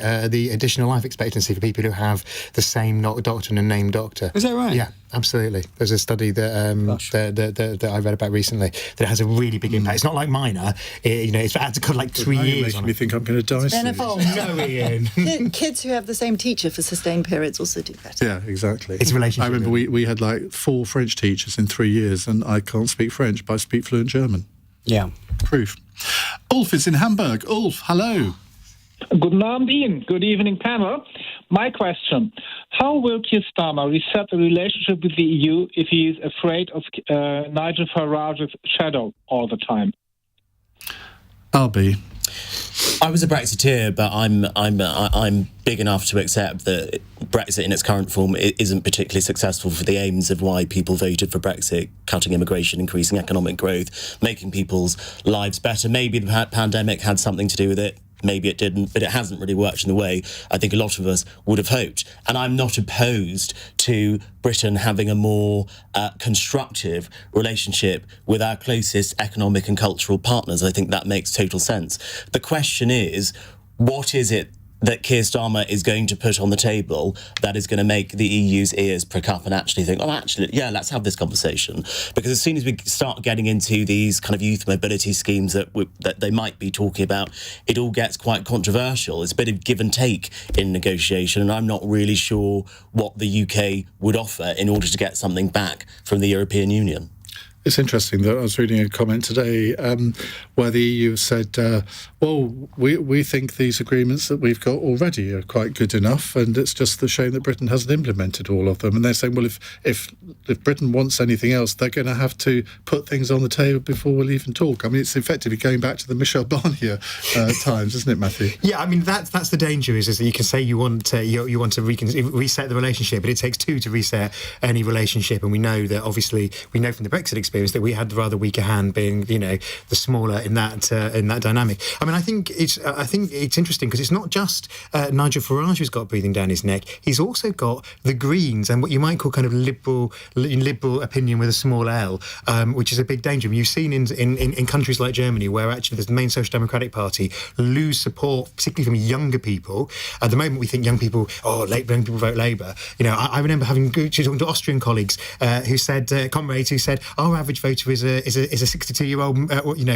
additional life expectancy for people who have the same doctor and a named doctor. Is that right? Yeah, absolutely. There's a study that I read about recently that has a really big impact. It's not like minor. It's had to cut like 3 years. You're making me think I'm going to die soon. Oh, no, Iain. Kids who have the same teacher for sustained periods also do better. Yeah, exactly. It's a relationship. I remember we had like 4 French teachers in 3 years, and I can't speak French, but I speak fluent German. Yeah. Proof. Ulf is in Hamburg. Ulf, hello. Guten Abend, Ian. Good evening, panel. My question, how will Keir Starmer reset the relationship with the EU if he is afraid of Nigel Farage's shadow all the time? Albie. I was a Brexiteer, but I'm big enough to accept that Brexit in its current form isn't particularly successful for the aims of why people voted for Brexit: cutting immigration, increasing economic growth, making people's lives better. Maybe the pandemic had something to do with it. maybe it didn't, but it hasn't really worked in the way I think a lot of us would have hoped. And I'm not opposed to Britain having a more constructive relationship with our closest economic and cultural partners. I think that makes total sense. The question is, what is it that Keir Starmer is going to put on the table that is going to make the EU's ears prick up and actually think, let's have this conversation? Because as soon as we start getting into these kind of youth mobility schemes that they might be talking about, it all gets quite controversial. It's a bit of give and take in negotiation, and I'm not really sure what the UK would offer in order to get something back from the European Union. It's interesting that I was reading a comment today where the EU said, we think these agreements that we've got already are quite good enough, and it's just the shame that Britain hasn't implemented all of them. And they're saying, well, if Britain wants anything else, they're going to have to put things on the table before we'll even talk. I mean, it's effectively going back to the Michel Barnier times, isn't it, Matthew? Yeah, I mean, that's the danger is that you can say you want to reset the relationship, but it takes two to reset any relationship. And we know that, obviously, from the Brexit experience that we had the rather weaker hand, being the smaller in that dynamic. I mean, I think it's interesting because it's not just Nigel Farage who's got breathing down his neck. He's also got the Greens and what you might call kind of liberal opinion with a small L, which is a big danger. I mean, you've seen in countries like Germany where actually the main Social Democratic Party lose support, particularly from younger people. At the moment, we think young people vote Labour. I remember talking to Austrian colleagues who said, comrades who said, our average voter is a 62-year-old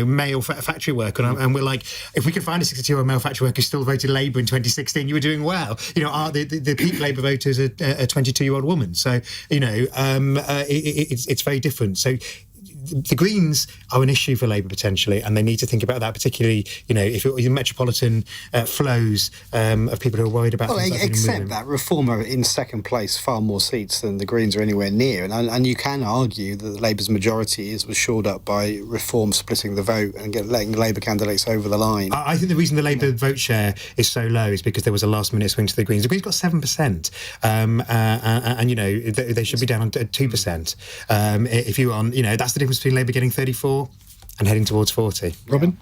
male factory worker, and we're like, if we could find a 62-year-old male factory worker who still voted Labour in 2016, you were doing well. The peak Labour voter is a 22-year-old woman, so it's very different. So the Greens are an issue for Labour potentially, and they need to think about that, particularly, if it was metropolitan flows of people who are worried about. Well, except that Reform are in second place, far more seats than the Greens are anywhere near, and you can argue that Labour's majority was shored up by Reform splitting the vote and letting Labour candidates over the line. I think the reason the Labour vote share is so low is because there was a last-minute swing to the Greens. The Greens got 7%, and they should be down on 2%. If you on, that's the difference between Labour getting 34 and heading towards 40. Robyn?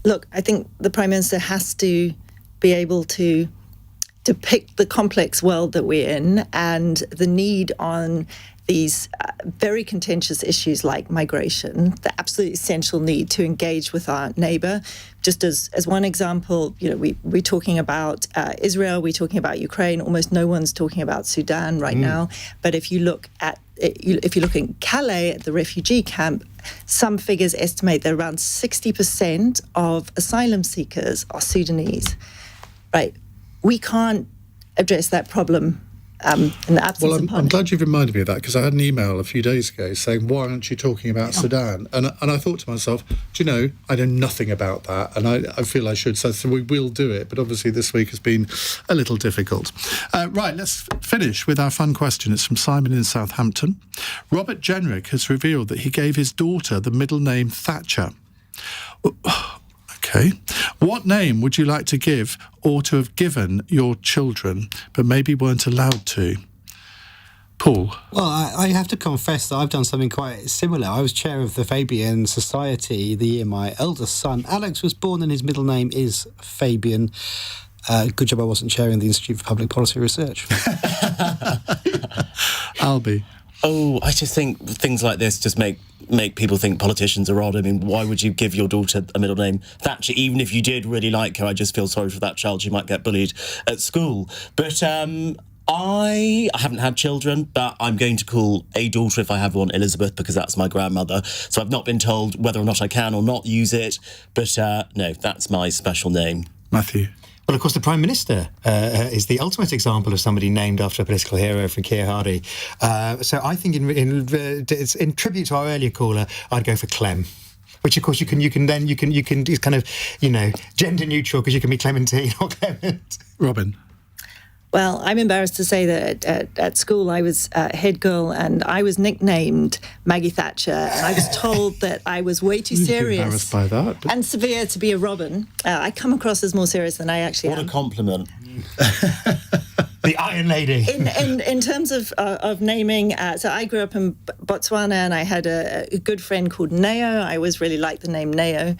Look, I think the Prime Minister has to be able to depict the complex world that we're in and the need on these very contentious issues like migration, the absolutely essential need to engage with our neighbour. Just as one example, we're talking about Israel, we're talking about Ukraine. Almost no one's talking about Sudan right now. But if you look in Calais at the refugee camp, some figures estimate that around 60% of asylum seekers are Sudanese. Right? We can't address that problem in the absence of I'm glad you've reminded me of that, because I had an email a few days ago saying, why aren't you talking about Sudan? And I thought to myself, I know nothing about that, and I feel I should, so we will do it, but obviously this week has been a little difficult. Right, let's finish with our fun question. It's from Simon in Southampton. Robert Jenrick has revealed that he gave his daughter the middle name Thatcher. Okay. What name would you like to give or to have given your children, but maybe weren't allowed to? Paul? Well, I have to confess that I've done something quite similar. I was chair of the Fabian Society the year my eldest son, Alex, was born, and his middle name is Fabian. Good job I wasn't chairing the Institute for Public Policy Research. Albie? Oh, I just think things like this just make people think politicians are odd. I mean, why would you give your daughter a middle name Thatcher? Even if you did really like her, I just feel sorry for that child. She might get bullied at school. But I haven't had children, but I'm going to call a daughter, if I have one, Elizabeth, because that's my grandmother. So I've not been told whether or not I can or not use it. But no, that's my special name. Matthew? Well, of course, the Prime Minister is the ultimate example of somebody named after a political hero from Keir Hardie. So I think in tribute to our earlier caller, I'd go for Clem. Which, of course, you can it's kind of, gender neutral, because you can be Clementine or Clement. Robyn? Well, I'm embarrassed to say that at school I was head girl and I was nicknamed Maggie Thatcher, and I was told that I was way too serious embarrassed by that, and severe to be a Robyn. I come across as more serious than I actually am. What a compliment. The Iron Lady. In terms of naming, so I grew up in Botswana, and I had a good friend called Neo. I always really liked the name Neo.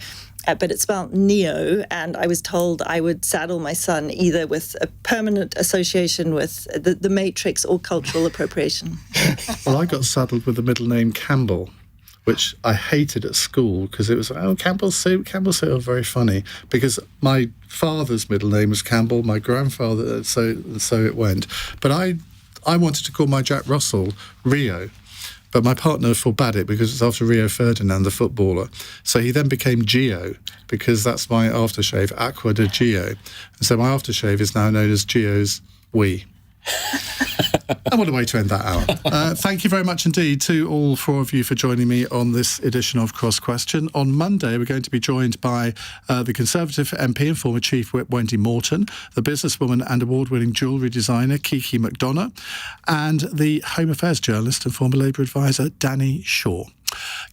But it's spelled Neo, and I was told I would saddle my son either with a permanent association with the Matrix or cultural appropriation. Well, I got saddled with the middle name Campbell, which I hated at school because it was, Campbell Soup, very funny, because my father's middle name was Campbell, my grandfather, so it went. But I wanted to call my Jack Russell Rio. But my partner forbade it because it's after Rio Ferdinand, the footballer. So he then became Gio, because that's my aftershave, Aqua de Gio. And so my aftershave is now known as Gio's Wee. And what a way to end that hour. Thank you very much indeed to all four of you for joining me on this edition of Cross Question. On Monday, we're going to be joined by the Conservative MP and former Chief Whip Wendy Morton, the businesswoman and award-winning jewellery designer Kiki McDonough, and the Home Affairs journalist and former Labour advisor Danny Shaw.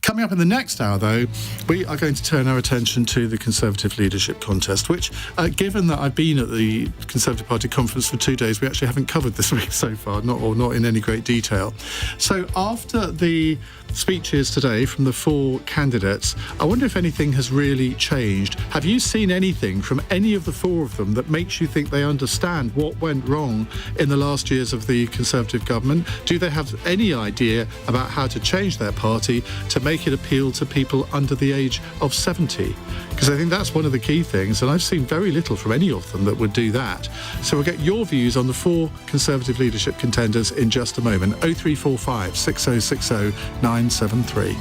Coming up in the next hour, though, we are going to turn our attention to the Conservative Leadership Contest, which, given that I've been at the Conservative Party conference for 2 days, we actually haven't covered this week so far, not in any great detail. So after the speeches today from the four candidates, I wonder if anything has really changed. Have you seen anything from any of the four of them that makes you think they understand what went wrong in the last years of the Conservative government? Do they have any idea about how to change their party to make it appeal to people under the age of 70? Because I think that's one of the key things, and I've seen very little from any of them that would do that. So we'll get your views on the four Conservative leadership contenders in just a moment. 0345 6060 973.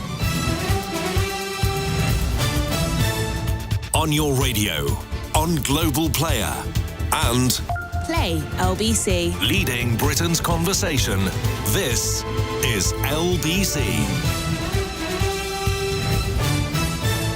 On your radio, on Global Player, and Play LBC. leading Britain's conversation. This is LBC.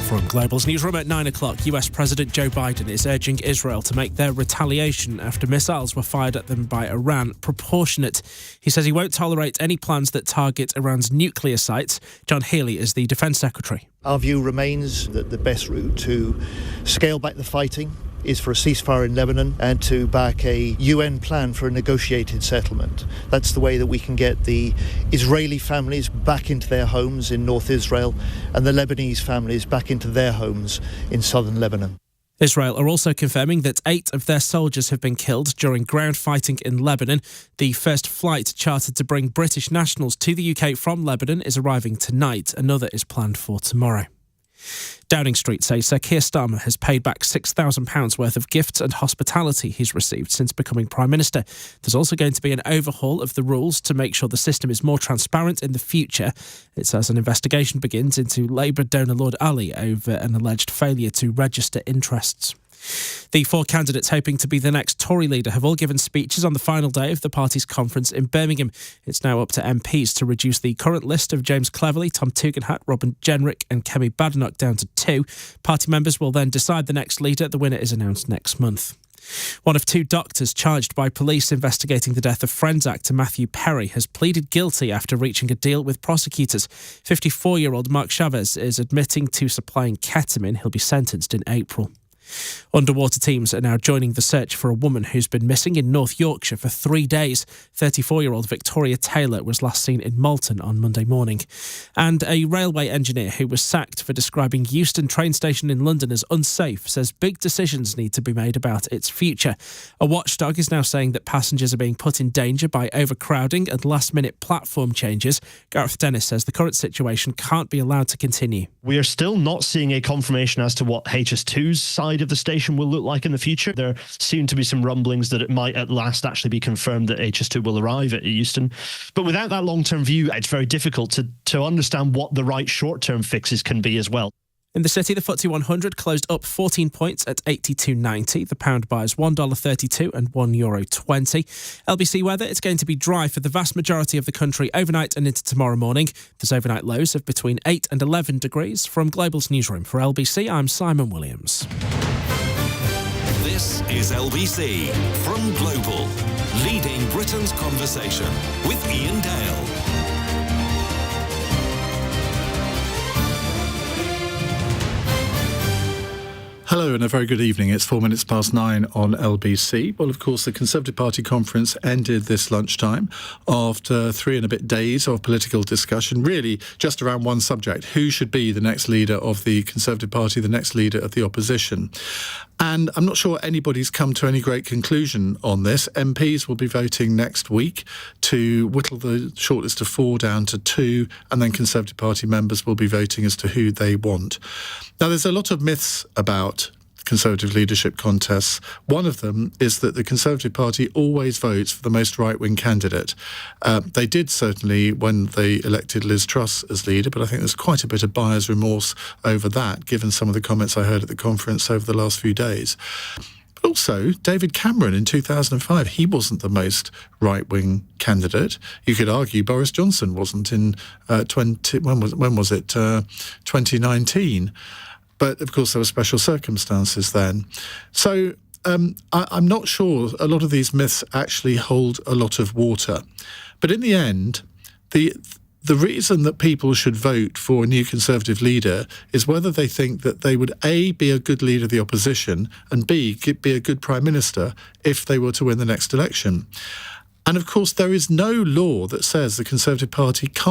From Global's newsroom at 9 o'clock, US President Joe Biden is urging Israel to make their retaliation after missiles were fired at them by Iran proportionate. He says he won't tolerate any plans that target Iran's nuclear sites. John Healey is the Defence Secretary. Our view remains that the best route to scale back the fighting is for a ceasefire in Lebanon and to back a UN plan for a negotiated settlement. That's the way that we can get the Israeli families back into their homes in North Israel and the Lebanese families back into their homes in southern Lebanon. Israel are also confirming that 8 of their soldiers have been killed during ground fighting in Lebanon. The first flight chartered to bring British nationals to the UK from Lebanon is arriving tonight. Another is planned for tomorrow. Downing Street says Sir Keir Starmer has paid back £6,000 worth of gifts and hospitality he's received since becoming Prime Minister. There's also going to be an overhaul of the rules to make sure the system is more transparent in the future. It says an investigation begins into Labour donor Lord Ali over an alleged failure to register interests. The 4 candidates hoping to be the next Tory leader have all given speeches on the final day of the party's conference in Birmingham. It's now up to MPs to reduce the current list of James Cleverly, Tom Tugendhat, Robyn Jenrick and Kemi Badenoch down to 2. Party members will then decide the next leader. The winner is announced next month. One of 2 doctors charged by police investigating the death of Friends actor Matthew Perry has pleaded guilty after reaching a deal with prosecutors. 54-year-old Mark Chavez is admitting to supplying ketamine. He'll be sentenced in April. Underwater teams are now joining the search for a woman who's been missing in North Yorkshire for 3 days. 34-year-old Victoria Taylor was last seen in Malton on Monday morning. And a railway engineer who was sacked for describing Euston train station in London as unsafe says big decisions need to be made about its future. A watchdog is now saying that passengers are being put in danger by overcrowding and last-minute platform changes. Gareth Dennis says the current situation can't be allowed to continue. We are still not seeing a confirmation as to what HS2's side of the station will look like in the future. There seem to be some rumblings that it might at last actually be confirmed that HS2 will arrive at Euston. But without that long-term view, it's very difficult to understand what the right short-term fixes can be as well. In the city, the FTSE 100 closed up 14 points at 82.90. The pound buys $1.32 and €1.20. LBC weather, it's going to be dry for the vast majority of the country overnight and into tomorrow morning. There's overnight lows of between 8 and 11 degrees. From Global's newsroom for LBC, I'm Simon Williams. This is LBC from Global, leading Britain's conversation with Iain Dale. Hello and a very good evening. It's 4 minutes past 9 on LBC. Well, of course, the Conservative Party conference ended this lunchtime after 3 and a bit days of political discussion, really just around one subject: who should be the next leader of the Conservative Party, the next leader of the opposition. And I'm not sure anybody's come to any great conclusion on this. MPs will be voting next week to whittle the shortlist of 4 down to 2, and then Conservative Party members will be voting as to who they want. Now, there's a lot of myths about Conservative leadership contests. One of them is that the Conservative Party always votes for the most right-wing candidate. They did certainly when they elected Liz Truss as leader, but I think there's quite a bit of buyer's remorse over that, given some of the comments I heard at the conference over the last few days. But also, David Cameron in 2005, he wasn't the most right-wing candidate. You could argue Boris Johnson wasn't in 2019. But, of course, there were special circumstances then. So I'm not sure a lot of these myths actually hold a lot of water. But in the end, the reason that people should vote for a new Conservative leader is whether they think that they would, A, be a good leader of the opposition, and B, be a good Prime Minister if they were to win the next election. And, of course, there is no law that says the Conservative Party can't